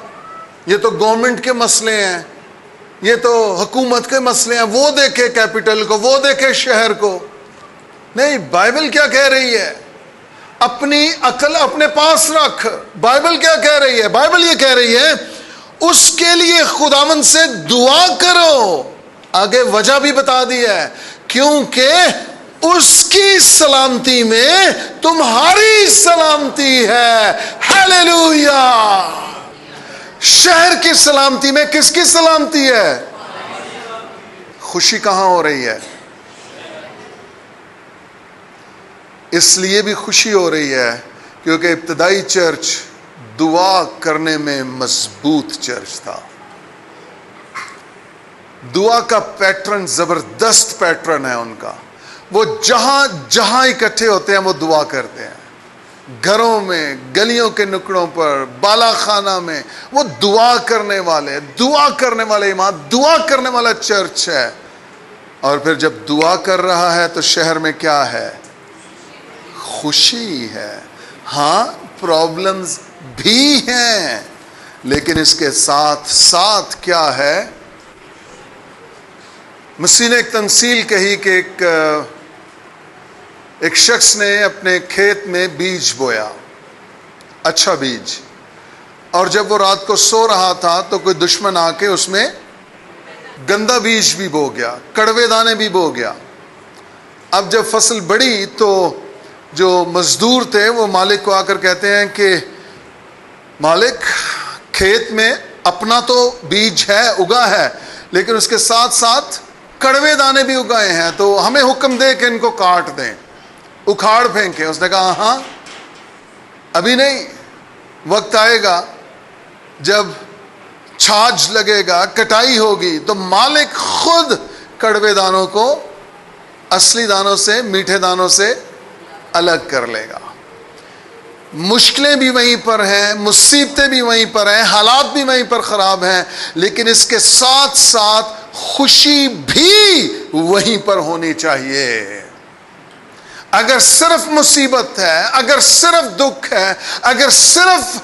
یہ تو گورنمنٹ کے مسئلے ہیں، یہ تو حکومت کے مسئلے ہیں، وہ دیکھے کیپٹل کو، وہ دیکھے شہر کو۔ نہیں، بائبل کیا کہہ رہی ہے؟ اپنی عقل اپنے پاس رکھ۔ بائبل کیا کہہ رہی ہے؟ بائبل یہ کہہ رہی ہے اس کے لیے خداوند سے دعا کرو۔ آگے وجہ بھی بتا دی ہے، کیونکہ اس کی سلامتی میں تمہاری سلامتی ہے۔ ہیلیلویا۔ شہر کی سلامتی میں کس کی سلامتی ہے؟ خوشی کہاں ہو رہی ہے؟ اس لیے بھی خوشی ہو رہی ہے کیونکہ ابتدائی چرچ دعا کرنے میں مضبوط چرچ تھا۔ دعا کا پیٹرن زبردست پیٹرن ہے ان کا، وہ جہاں جہاں اکٹھے ہوتے ہیں وہ دعا کرتے ہیں۔ گھروں میں، گلیوں کے نکڑوں پر، بالا خانہ میں وہ دعا کرنے والے امام، دعا کرنے والا چرچ ہے. اور پھر جب دعا کر رہا ہے تو شہر میں کیا ہے؟ خوشی ہے. ہاں پرابلمز بھی ہیں، لیکن اس کے ساتھ ساتھ کیا ہے؟ مسیح نے ایک تمثیل کہی کہ ایک شخص نے اپنے کھیت میں بیج بویا، اچھا بیج، اور جب وہ رات کو سو رہا تھا تو کوئی دشمن آ کے اس میں گندا بیج بھی بو گیا، کڑوے دانے بھی بو گیا. اب جب فصل بڑی تو جو مزدور تھے وہ مالک کو آ کر کہتے ہیں کہ مالک، کھیت میں اپنا تو بیج ہے، اگا ہے، لیکن اس کے ساتھ ساتھ کڑوے دانے بھی اگائے ہیں، تو ہمیں حکم دے کہ ان کو کاٹ دیں، اکھاڑ پھینکیں. اس نے کہا ہاں ابھی نہیں، وقت آئے گا جب چھاج لگے گا، کٹائی ہوگی، تو مالک خود کڑوے دانوں کو اصلی دانوں سے، میٹھے دانوں سے الگ کر لے گا. مشکلیں بھی وہیں پر ہیں، مصیبتیں بھی وہیں پر ہیں، حالات بھی وہیں پر خراب ہیں، لیکن اس کے ساتھ ساتھ خوشی بھی وہیں پر ہونی چاہیے. اگر صرف مصیبت ہے، اگر صرف دکھ ہے، اگر صرف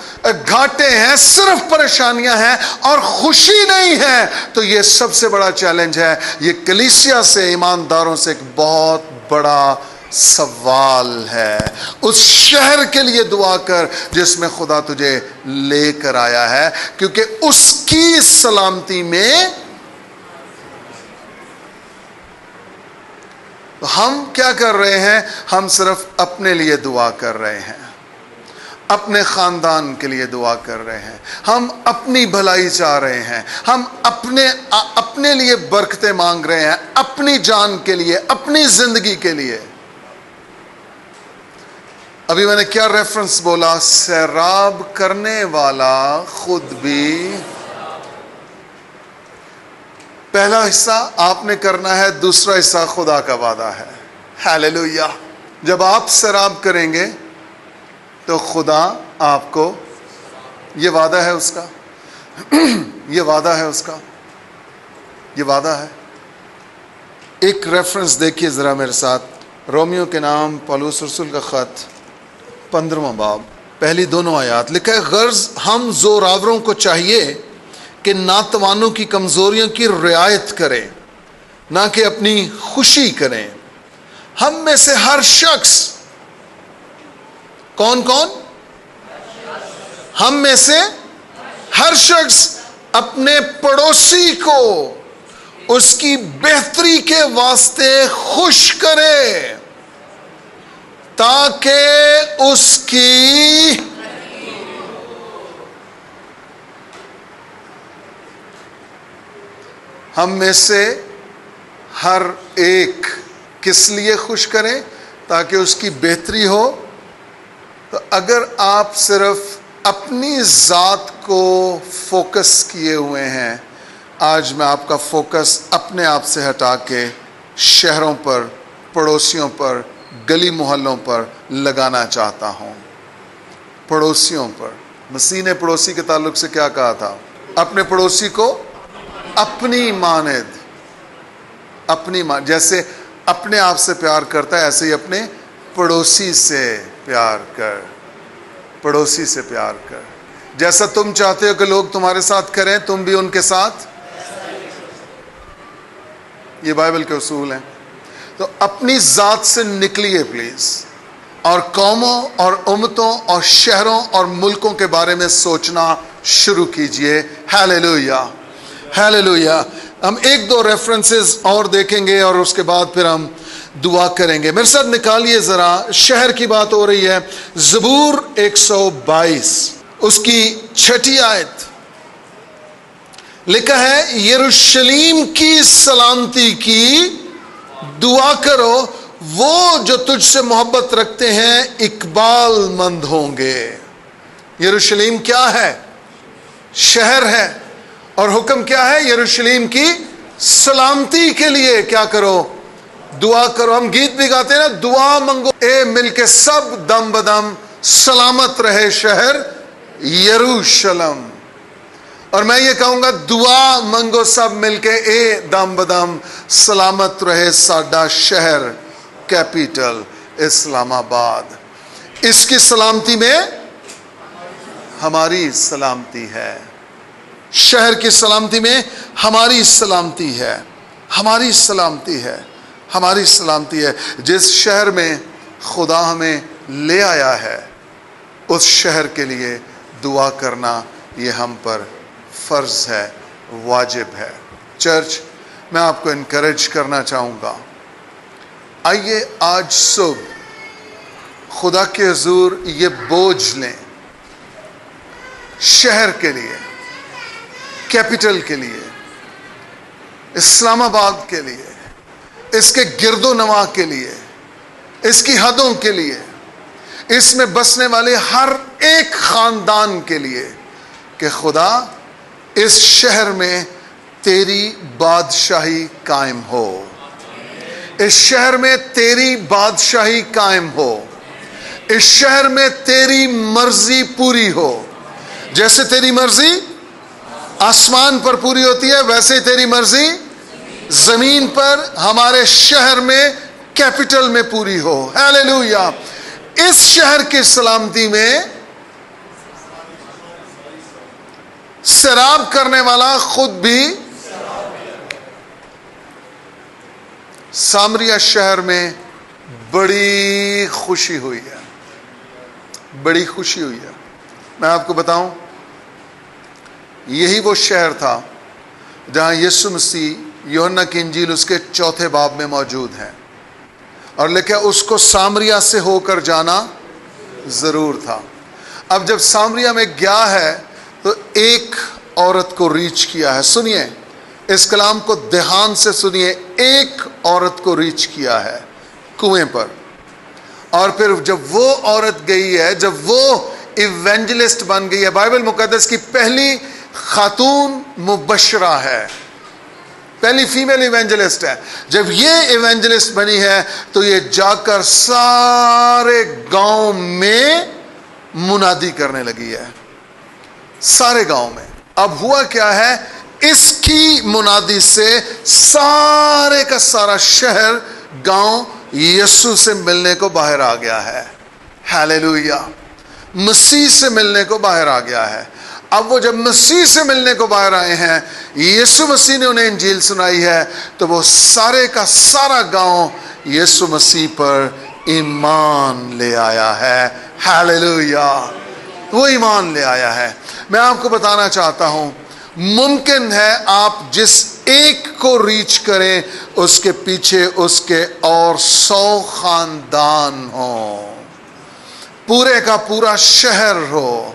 گھاٹے ہیں، صرف پریشانیاں ہیں اور خوشی نہیں ہے، تو یہ سب سے بڑا چیلنج ہے. یہ کلیسیا سے، ایمانداروں سے ایک بہت بڑا سوال ہے. اس شہر کے لیے دعا کر جس میں خدا تجھے لے کر آیا ہے، کیونکہ اس کی سلامتی میں ہم کیا کر رہے ہیں؟ ہم صرف اپنے لیے دعا کر رہے ہیں، اپنے خاندان کے لیے دعا کر رہے ہیں، ہم اپنی بھلائی چاہ رہے ہیں، ہم اپنے لیے برکتیں مانگ رہے ہیں، اپنی جان کے لیے، اپنی زندگی کے لیے. ابھی میں نے کیا ریفرنس بولا؟ سیراب کرنے والا خود بھی. پہلا حصہ آپ نے کرنا ہے، دوسرا حصہ خدا کا وعدہ ہے. ہیلیلویا. جب آپ سیراب کریں گے تو خدا آپ کو، یہ وعدہ ہے اس کا، یہ وعدہ ہے اس کا، یہ وعدہ ہے. ایک ریفرنس دیکھیے ذرا میرے ساتھ، رومیو کے نام پولس رسول کا خط 15واں باب پہلی دونوں آیات. لکھا ہے غرض ہم زوراوروں کو چاہیے کہ ناتوانوں کی کمزوریوں کی رعایت کریں، نہ کہ اپنی خوشی کریں. ہم میں سے ہر شخص، کون کون؟ ہم میں سے ہر شخص اپنے پڑوسی کو اس کی بہتری کے واسطے خوش کرے تاکہ اس کی ہم میں سے ہر ایک کس لیے خوش کریں؟ تاکہ اس کی بہتری ہو. تو اگر آپ صرف اپنی ذات کو فوکس کیے ہوئے ہیں، آج میں آپ کا فوکس اپنے آپ سے ہٹا کے شہروں پر، پڑوسیوں پر، گلی محلوں پر لگانا چاہتا ہوں. پڑوسیوں پر. مسیح نے پڑوسی کے تعلق سے کیا کہا تھا؟ اپنے پڑوسی کو اپنی مانند، جیسے اپنے آپ سے پیار کرتا ہے ایسے ہی اپنے پڑوسی سے پیار کر. پڑوسی سے پیار کر. جیسا تم چاہتے ہو کہ لوگ تمہارے ساتھ کریں، تم بھی ان کے ساتھ. یہ بائبل کے اصول ہیں. تو اپنی ذات سے نکلیے پلیز، اور قوموں اور امتوں اور شہروں اور ملکوں کے بارے میں سوچنا شروع کیجئے. Hallelujah, hallelujah. ہم ایک دو ریفرنسز اور دیکھیں گے اور اس کے بعد پھر ہم دعا کریں گے. میرے ساتھ نکالیے ذرا، شہر کی بات ہو رہی ہے. زبور 122 اس کی 6 آیت لکھا ہے یروشلیم کی سلامتی کی دعا کرو، وہ جو تجھ سے محبت رکھتے ہیں اقبال مند ہوں گے. یروشلیم کیا ہے؟ شہر ہے. اور حکم کیا ہے؟ یروشلیم کی سلامتی کے لیے کیا کرو؟ دعا کرو. ہم گیت بھی گاتے ہیں نا، دعا منگو اے مل کے سب دم بدم سلامت رہے شہر یروشلم. اور میں یہ کہوں گا دعا منگو سب مل کے، اے دم بدم سلامت رہے ساڈا شہر کیپیٹل اسلام آباد. اس کی سلامتی میں ہماری سلامتی ہے. شہر کی سلامتی میں ہماری سلامتی ہے. ہماری سلامتی ہے. ہماری سلامتی ہے. جس شہر میں خدا ہمیں لے آیا ہے اس شہر کے لیے دعا کرنا یہ ہم پر فرض ہے، واجب ہے. چرچ، میں آپ کو انکریج کرنا چاہوں گا، آئیے آج صبح خدا کے حضور یہ بوجھ لیں شہر کے لیے، کیپٹل کے لیے، اسلام آباد کے لیے، اس کے گرد و نواح کے لیے، اس کی حدوں کے لیے، اس میں بسنے والے ہر ایک خاندان کے لیے، کہ خدا اس شہر میں تیری بادشاہی قائم ہو. اس شہر میں تیری بادشاہی قائم ہو. اس شہر میں تیری مرضی پوری ہو. جیسے تیری مرضی آسمان پر پوری ہوتی ہے، ویسے تیری مرضی زمین پر ہمارے شہر میں کیپٹل میں پوری ہو. ہیلیلویا. اس شہر کی سلامتی میں سیراب کرنے والا خود بھی سامریہ شہر میں بڑی خوشی ہوئی ہے. بڑی خوشی ہوئی ہے. میں آپ کو بتاؤں، یہی وہ شہر تھا جہاں یسوع مسیح یوحنا کی انجیل اس کے 4 باب میں موجود ہے، اور لیکن اس کو سامریہ سے ہو کر جانا ضرور تھا. اب جب سامریہ میں گیا ہے تو ایک عورت کو ریچ کیا ہے. سنیے اس کلام کو دھیان سے سنیے. ایک عورت کو ریچ کیا ہے کنویں پر، اور پھر جب وہ عورت گئی ہے، جب وہ ایونجلسٹ بن گئی ہے، بائبل مقدس کی پہلی خاتون مبشرہ ہے، پہلی فیمیل ایونجلسٹ ہے. جب یہ ایونجلسٹ بنی ہے تو یہ جا کر سارے گاؤں میں منادی کرنے لگی ہے، سارے گاؤں میں. اب ہوا کیا ہے، اس کی منادی سے سارے کا سارا شہر گاؤں یسوع سے ملنے کو باہر آ گیا ہے. ہیلیلویا. مسیح سے ملنے کو باہر آ گیا ہے. اب وہ جب مسیح سے ملنے کو باہر آئے ہیں، یسوع مسیح نے انہیں انجیل سنائی ہے، تو وہ سارے کا سارا گاؤں یسوع مسیح پر ایمان لے آیا ہے. ہیلیلویا. وہ ایمان لے آیا ہے. میں آپ کو بتانا چاہتا ہوں، ممکن ہے آپ جس ایک کو ریچ کریں اس کے پیچھے اس کے اور 100 خاندان ہوں، پورے کا پورا شہر ہو،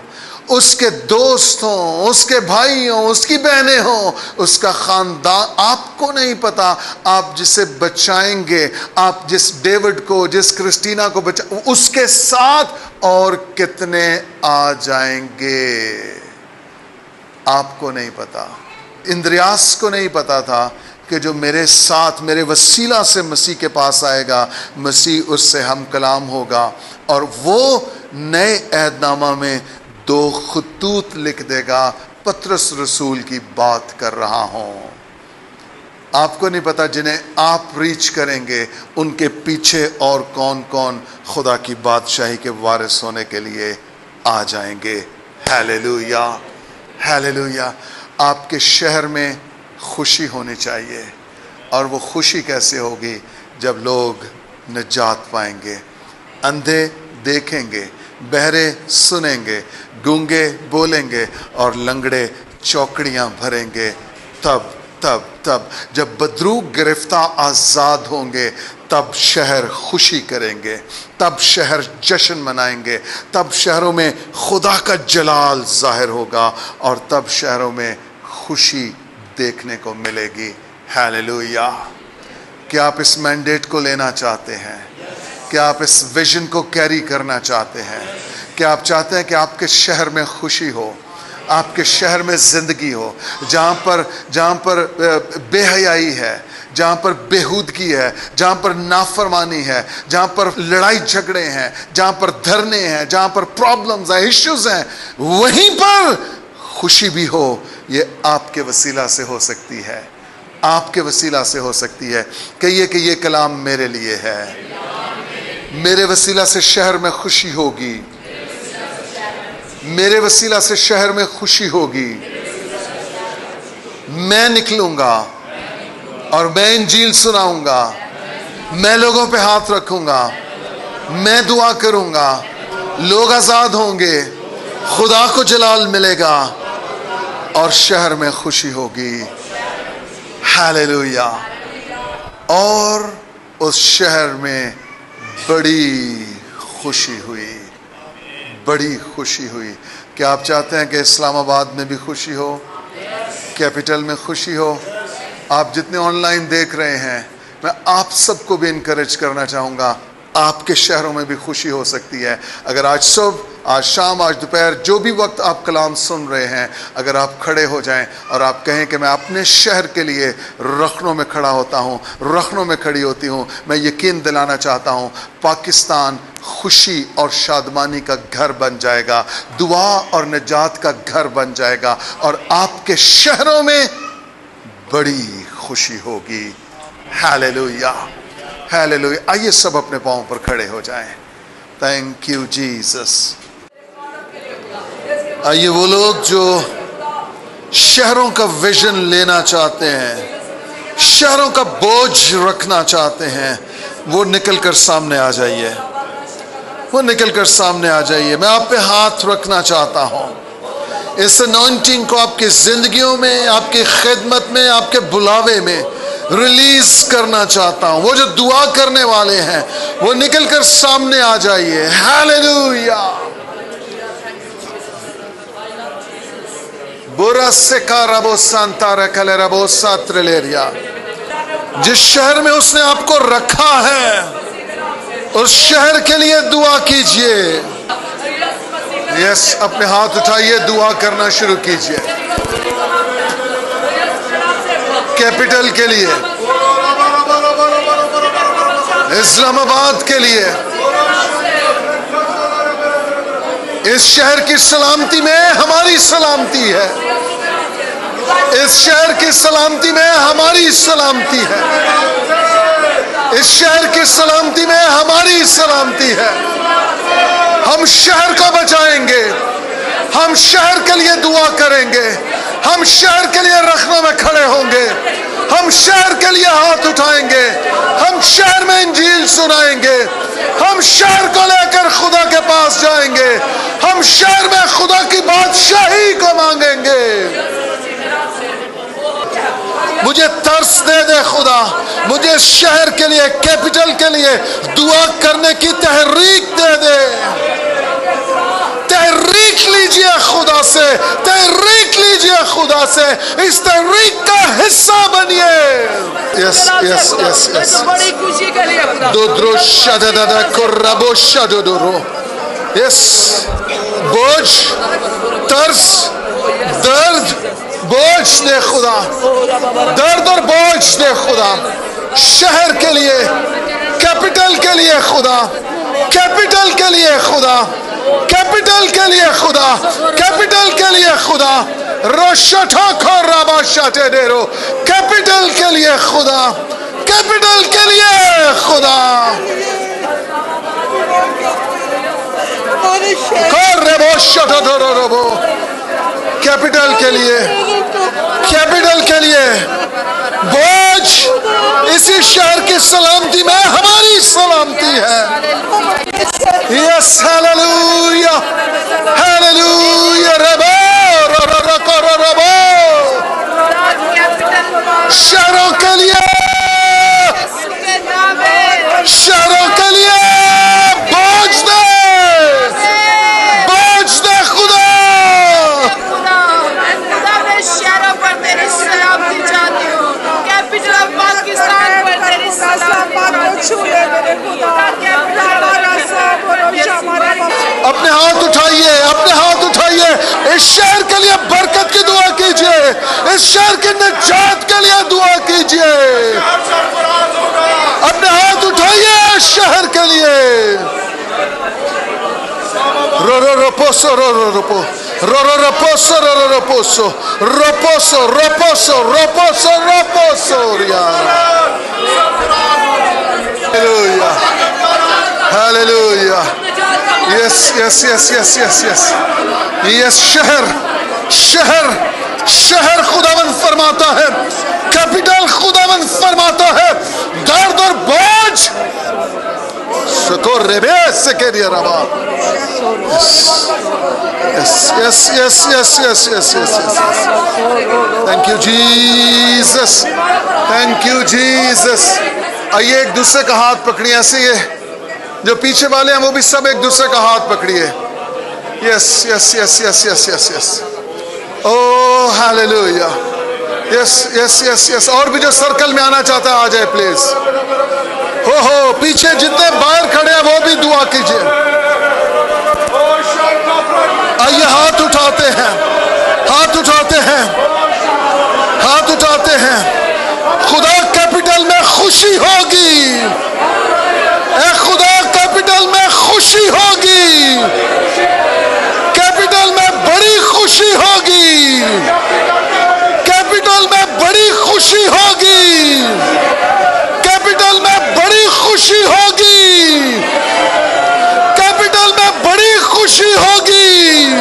اس کے دوست ہوں، اس کے بھائی ہوں، اس کی بہنیں ہوں، اس کا خاندان. آپ کو نہیں پتا آپ جسے بچائیں گے، آپ جس ڈیوڈ کو، جس کرسٹینا کو اس کے ساتھ اور کتنے آ جائیں گے. آپ کو نہیں پتا. اندریاس کو نہیں پتا تھا کہ جو میرے ساتھ میرے وسیلہ سے مسیح کے پاس آئے گا، مسیح اس سے ہم کلام ہوگا، اور وہ نئے عہد نامہ میں 2 خطوط لکھ دے گا. پطرس رسول کی بات کر رہا ہوں. آپ کو نہیں پتا جنہیں آپ ریچ کریں گے ان کے پیچھے اور کون کون خدا کی بادشاہی کے وارث ہونے کے لیے آ جائیں گے. ہیلیلویا. ہیلیلویا. آپ کے شہر میں خوشی ہونی چاہیے. اور وہ خوشی کیسے ہوگی؟ جب لوگ نجات پائیں گے، اندھے دیکھیں گے، بہرے سنیں گے، گونگے بولیں گے، اور لنگڑے چوکڑیاں بھریں گے. تب جب بدروگ گرفتہ آزاد ہوں گے، تب شہر خوشی کریں گے، تب شہر جشن منائیں گے، تب شہروں میں خدا کا جلال ظاہر ہوگا، اور تب شہروں میں خوشی دیکھنے کو ملے گی. ہیلیلویا. کیا آپ اس مینڈیٹ کو لینا چاہتے ہیں؟ کیا آپ اس ویژن کو کیری کرنا چاہتے ہیں؟ کیا آپ چاہتے ہیں کہ آپ کے شہر میں خوشی ہو، آپ کے شہر میں زندگی ہو، جہاں پر بے حیائی ہے، جہاں پر بےہودگی ہے، جہاں پر نافرمانی ہے، جہاں پر لڑائی جھگڑے ہیں، جہاں پر دھرنے ہیں، جہاں پر پرابلمز ہیں، ایشوز ہیں، وہیں پر خوشی بھی ہو. یہ آپ کے وسیلہ سے ہو سکتی ہے، آپ کے وسیلہ سے ہو سکتی ہے. کہیے کہ یہ کلام میرے لیے ہے. میرے وسیلہ سے شہر میں خوشی ہوگی، میرے وسیلہ سے شہر میں خوشی ہوگی. میں نکلوں گا اور میں انجیل سناؤں گا، میں لوگوں پہ ہاتھ رکھوں گا، میں دعا کروں گا، لوگ آزاد ہوں گے، خدا کو جلال ملے گا اور شہر میں خوشی ہوگی. ہاللیلویا. اور اس شہر میں بڑی خوشی ہوئی، بڑی خوشی ہوئی. کیا آپ چاہتے ہیں کہ اسلام آباد میں بھی خوشی ہو، کیپٹل میں خوشی ہو؟ آپ جتنے آن لائن دیکھ رہے ہیں، میں آپ سب کو بھی انکریج کرنا چاہوں گا، آپ کے شہروں میں بھی خوشی ہو سکتی ہے. اگر آج صبح، آج شام، آج دوپہر، جو بھی وقت آپ کلام سن رہے ہیں، اگر آپ کھڑے ہو جائیں اور آپ کہیں کہ میں اپنے شہر کے لیے رخنوں میں کھڑا ہوتا ہوں، رخنوں میں کھڑی ہوتی ہوں، میں یقین دلانا چاہتا ہوں پاکستان خوشی اور شادمانی کا گھر بن جائے گا، دعا اور نجات کا گھر بن جائے گا، اور آپ کے شہروں میں بڑی خوشی ہوگی. ہاللیلویا، ہاللیلویا. آئیے سب اپنے پاؤں پر کھڑے ہو جائیں. Thank you Jesus. آئیے وہ لوگ جو شہروں کا ویژن لینا چاہتے ہیں، شہروں کا بوجھ رکھنا چاہتے ہیں، وہ نکل کر سامنے آ جائیے، وہ نکل کر سامنے آ جائیے. میں آپ پہ ہاتھ رکھنا چاہتا ہوں. اس انوائنٹنگ کو آپ کی زندگیوں میں، آپ کی خدمت میں، آپ کے بلاوے میں ریلیز کرنا چاہتا ہوں. وہ جو دعا کرنے والے ہیں وہ نکل کر سامنے آ جائیے. ہاللیلویا. برا سکا ربو سانتا رکھلے ربو ساترلیریا. جس شہر میں اس نے آپ کو رکھا ہے اس شہر کے لیے دعا کیجئے. یس، اپنے ہاتھ اٹھائیے، دعا کرنا شروع کیجئے. کیپٹل کے لیے، اسلام آباد کے لیے، اس شہر کی سلامتی میں ہماری سلامتی ہے، اس شہر کی سلامتی میں ہماری سلامتی ہے، اس شہر کی سلامتی میں ہماری سلامتی ہے. ہم شہر کو بچائیں گے، ہم شہر کے لیے دعا کریں گے، ہم شہر کے لیے رخنوں میں کھڑے ہوں گے، ہم شہر کے لیے ہاتھ اٹھائیں گے، ہم شہر میں انجیل سنائیں گے، ہم شہر کو لے کر خدا کے پاس جائیں گے، ہم شہر میں خدا کی بادشاہی کو مانگیں گے. مجھے ترس دے دے خدا، مجھے شہر کے لیے، کیپٹل کے لیے دعا کرنے کی تحریک دے دے. تحریک لیجئے خدا سے، تحریک لیجئے خدا سے، اس تحریک کا حصہ بنیے. یس یس یس یس. دودرو شددد کربو شددرو. یس. بوجھ، ترس، درد، بوجھ دے خدا، درد اور بوجھ دے خدا. شہر کے لیے، کیپٹل کے لیے خدا، کیپٹل کے لیے خدا، کیپٹل کے لیے خدا، کیپٹل کے لیے خدا. روشٹا کھو رابا شاٹے دے رو. کیپٹل کے لیے خدا، کیپٹل کے لیے خدا. کیپٹل کے لیے، کیپٹل کے لیے بوجھ. اسی شہر کی سلامتی میں ہماری سلامتی ہے. یس. ہاللیلویا، ہاللیلویا. ربو ربو ربو. شہروں کے لیے، شہروں کے لیے بوجھ دے، بوجھ دے خدا.
شہروں پر تیری سلامتی چاہتی ہوں، کیپٹل آف پاکستان پر تیری سلامتی چاہتی ہوں.
اپنے ہاتھ اٹھائیے، اپنے ہاتھ اٹھائیے. اس شہر کے لیے برکت کی دعا کیجئے، اس شہر کی نجات کے لیے دعا کیجئے. اپنے ہاتھ اٹھائیے اس شہر کے لیے. رو رو رپوسو رو رو رپو رو رو رپوسو رو رو رپوسو رپوسو رپوسو رپوسو رپوسو ہیلیلویا ہیلیلویا. یس yes yes yes yes yes یس. شہر شہر شہر خداوند فرماتا ہے, کیپٹل خداوند فرماتا ہے, درد اور بوجھ سکو ریبے سکیریا ربا. Yes yes yes yes yes yes yes yes. Thank you Jesus, thank you Jesus. آئیے ایک دوسرے کا ہاتھ پکڑیے. ایسے یہ جو پیچھے والے ہیں وہ بھی سب ایک دوسرے کا ہاتھ پکڑیے. یس yes yes yes yes yes یس. او ہیلیلویا. یس یس یس یس. اور بھی جو سرکل میں آنا چاہتا ہے آ جائے پلیز. ہو پیچھے جتنے باہر کھڑے ہیں وہ بھی دعا کیجئے. آئیے ہاتھ اٹھاتے ہیں, ہاتھ اٹھاتے ہیں, ہاتھ اٹھاتے ہیں. خدا کیپٹل میں خوشی ہوگی. اے خدا کیپٹل میں خوشی ہوگی. کیپٹل میں بڑی خوشی ہوگی. کیپٹل میں بڑی خوشی ہوگی. کیپٹل میں بڑی خوشی ہوگی. کیپٹل میں بڑی خوشی ہوگی.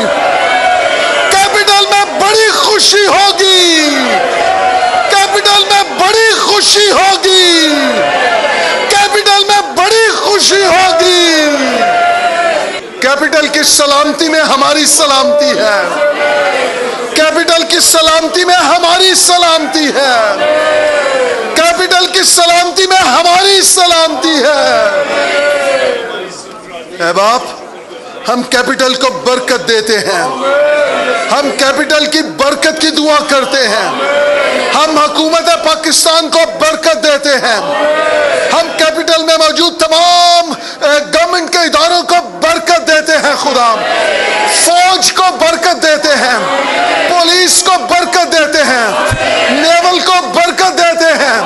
کیپٹل میں بڑی خوشی ہوگی. کیپٹل میں بڑی خوشی ہوگی. کیپٹل میں بڑی خوشی ہوگی. کیپٹل کی سلامتی میں ہماری سلامتی ہے. کیپٹل کی سلامتی میں ہماری سلامتی ہے. کیپٹل کی سلامتی میں ہماری سلامتی ہے. اے باپ, ہم کیپٹل کو برکت دیتے ہیں. ہم کیپٹل کی برکت کی دعا کرتے ہیں. ہم حکومت پاکستان کو برکت دیتے ہیں. ہم کیپٹل میں موجود تمام گورنمنٹ کے اداروں کو برکت دیتے ہیں. خدا فوج کو برکت دیتے ہیں. پولیس کو برکت دیتے ہیں. نیول کو برکت دیتے ہیں.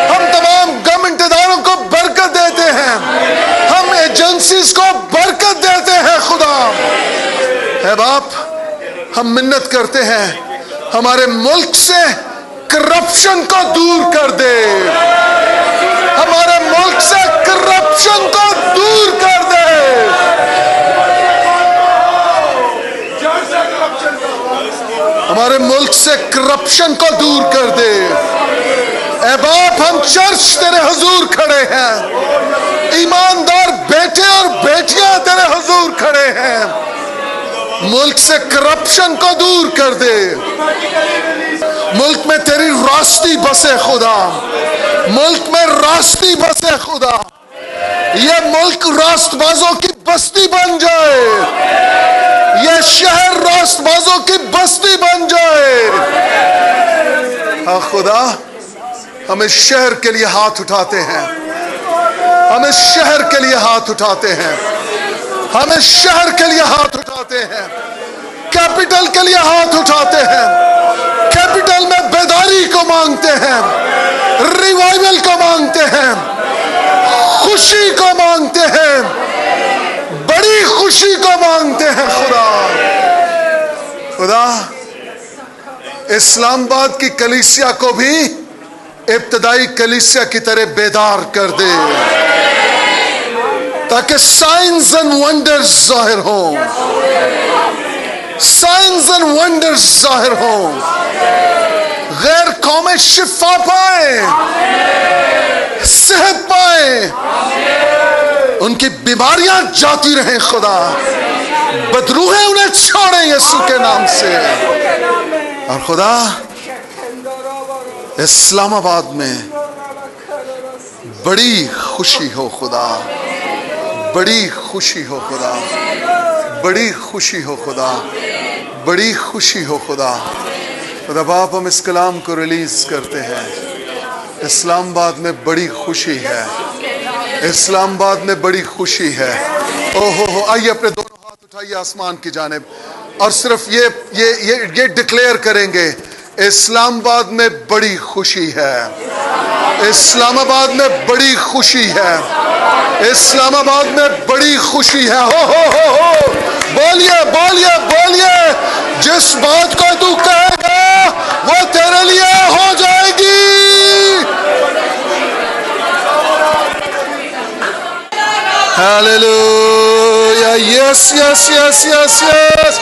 ہم تمام گورنمنٹ اداروں کو برکت دیتے ہیں. ہم ایجنسیز کو برکت دیتے ہیں. خدا اے باپ, ہم منت کرتے ہیں ہمارے ملک سے کرپشن کو دور کر دے. ہمارے ملک سے کرپشن کو دور کر دے. ہمارے ملک سے کرپشن کو دور کر دے. اے باپ, ہم چرچ تیرے حضور کھڑے ہیں. ایماندار بیٹے اور بیٹیاں تیرے حضور کھڑے ہیں. ملک سے کرپشن کو دور کر دے. ملک میں تیری راستی بسے خدا. ملک میں راستی بسے خدا. یہ ملک راست بازوں کی بستی بن جائے. یہ شہر راست بازوں کی بستی بن جائے. ہاں خدا, ہم اس شہر کے لیے ہاتھ اٹھاتے ہیں. ہم اس شہر کے لیے ہاتھ اٹھاتے ہیں. ہم اس شہر کے لیے ہاتھ اٹھاتے ہیں. کیپٹل کے لیے ہاتھ اٹھاتے ہیں. کیپٹل میں بیداری کو مانگتے ہیں. ریوائول کو مانگتے ہیں. خوشی کو مانگتے ہیں. بڑی خوشی کو مانگتے ہیں. خدا اسلام آباد کی کلیسیا کو بھی ابتدائی کلیسیا کی طرح بیدار کر دے, تاکہ سائنز اینڈ ونڈرز ظاہر ہوں. سائنز اینڈ ونڈرز ظاہر ہوں. غیر قومیں شفا پائیں, صحت پائیں, ان کی بیماریاں جاتی رہیں. خدا بدروہیں انہیں چھوڑیں یسوع کے نام سے. اور خدا اسلام آباد میں بڑی خوشی ہو. خدا بڑی خوشی ہو. خدا بڑی خوشی ہو. خدا بڑی خوشی ہو. خدا خدا باپ, ہم اس کلام کو ریلیز کرتے ہیں. اسلام آباد میں بڑی خوشی ہے. اسلام آباد میں بڑی خوشی ہے. ہو آئیے اپنے دونوں ہاتھ اٹھائیے آسمان کی جانب, اور صرف یہ ڈکلیئر کریں گے اسلام آباد میں بڑی خوشی ہے، اسلام آباد میں بڑی خوشی ہے، اسلام آباد میں بڑی خوشی ہے۔ ہو بولیے بولیے بولیے، جس بات کو تو کہے گا وہ تیرے لیے ہو جائے گی۔ ہاللویا، یس یس یس یس یس۔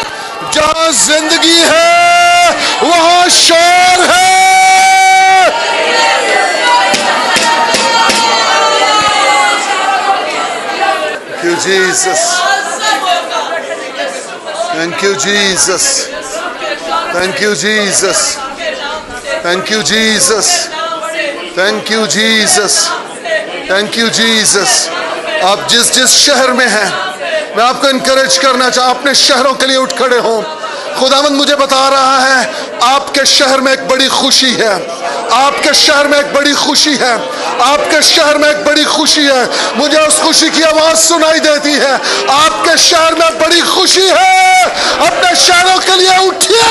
جہاں زندگی ہے وہاں شور ہے۔ Thank you, Jesus. Thank you, Jesus. Thank you, Jesus. Thank you, Jesus. Thank you, Jesus. Thank you, Jesus. آپ جس شہر میں ہیں میں آپ کو انکریج کرنا چاہتا ہوں، اپنے شہروں کے لیے اٹھ کھڑے ہوں۔ خداوند مجھے بتا رہا ہے آپ کے شہر میں ایک بڑی خوشی ہے، آپ کے شہر میں ایک بڑی خوشی ہے، آپ کے شہر میں ایک بڑی خوشی ہے۔ مجھے اس خوشی کی آواز سنائی دیتی ہے، آپ کے شہر میں بڑی خوشی ہے۔ اپنے شہروں کے لیے اٹھیے،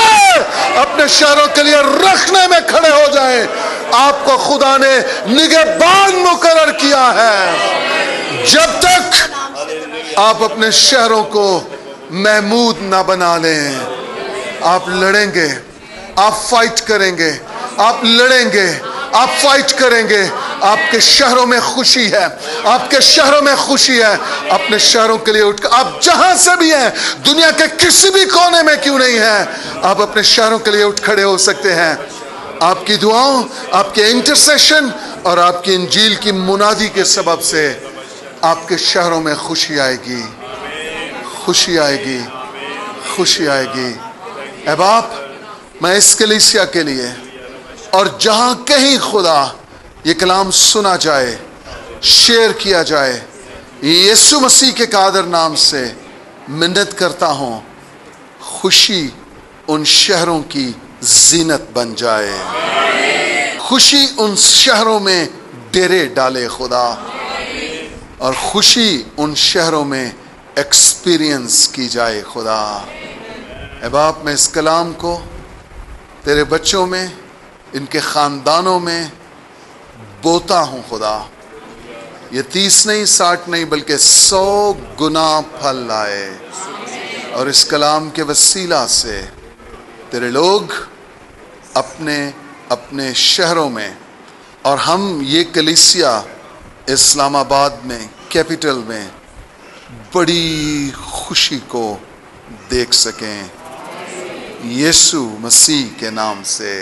اپنے شہروں کے لیے رکھنے میں کھڑے ہو جائیں۔ آپ کو خدا نے نگہبان مقرر کیا ہے۔ جب تک آپ اپنے شہروں کو محمود نہ بنا لیں، آپ لڑیں گے، آپ فائٹ کریں گے، آپ لڑیں گے، آپ فائٹ کریں گے۔ آپ کے شہروں میں خوشی ہے، آپ کے شہروں میں خوشی ہے۔ اپنے شہروں کے لیے اٹھ کر آپ جہاں سے بھی ہیں، دنیا کے کسی بھی کونے میں کیوں نہیں ہیں، آپ اپنے شہروں کے لیے اٹھ کھڑے ہو سکتے ہیں۔ آپ کی دعاؤں، آپ کے انٹرسیشن اور آپ کی انجیل کی منادی کے سبب سے آپ کے شہروں میں خوشی آئے گی، خوشی آئے گی، خوشی آئے گی۔ اے باپ، میں اس کلیسیا کے لیے اور جہاں کہیں خدا یہ کلام سنا جائے، شیئر کیا جائے، یسوع مسیح کے قادر نام سے منت کرتا ہوں، خوشی ان شہروں کی زینت بن جائے، خوشی ان شہروں میں ڈیرے ڈالے خدا، اور خوشی ان شہروں میں ایکسپیرینس کی جائے خدا۔ اے باپ، میں اس کلام کو تیرے بچوں میں، ان کے خاندانوں میں بوتا ہوں خدا، یہ 30 نہیں 60 نہیں بلکہ 100 گنا پھل لائے، اور اس کلام کے وسیلہ سے تیرے لوگ اپنے اپنے شہروں میں، اور ہم یہ کلیسیا اسلام آباد میں کیپٹل میں بڑی خوشی کو دیکھ سکیں، یسوع مسیح کے نام سے۔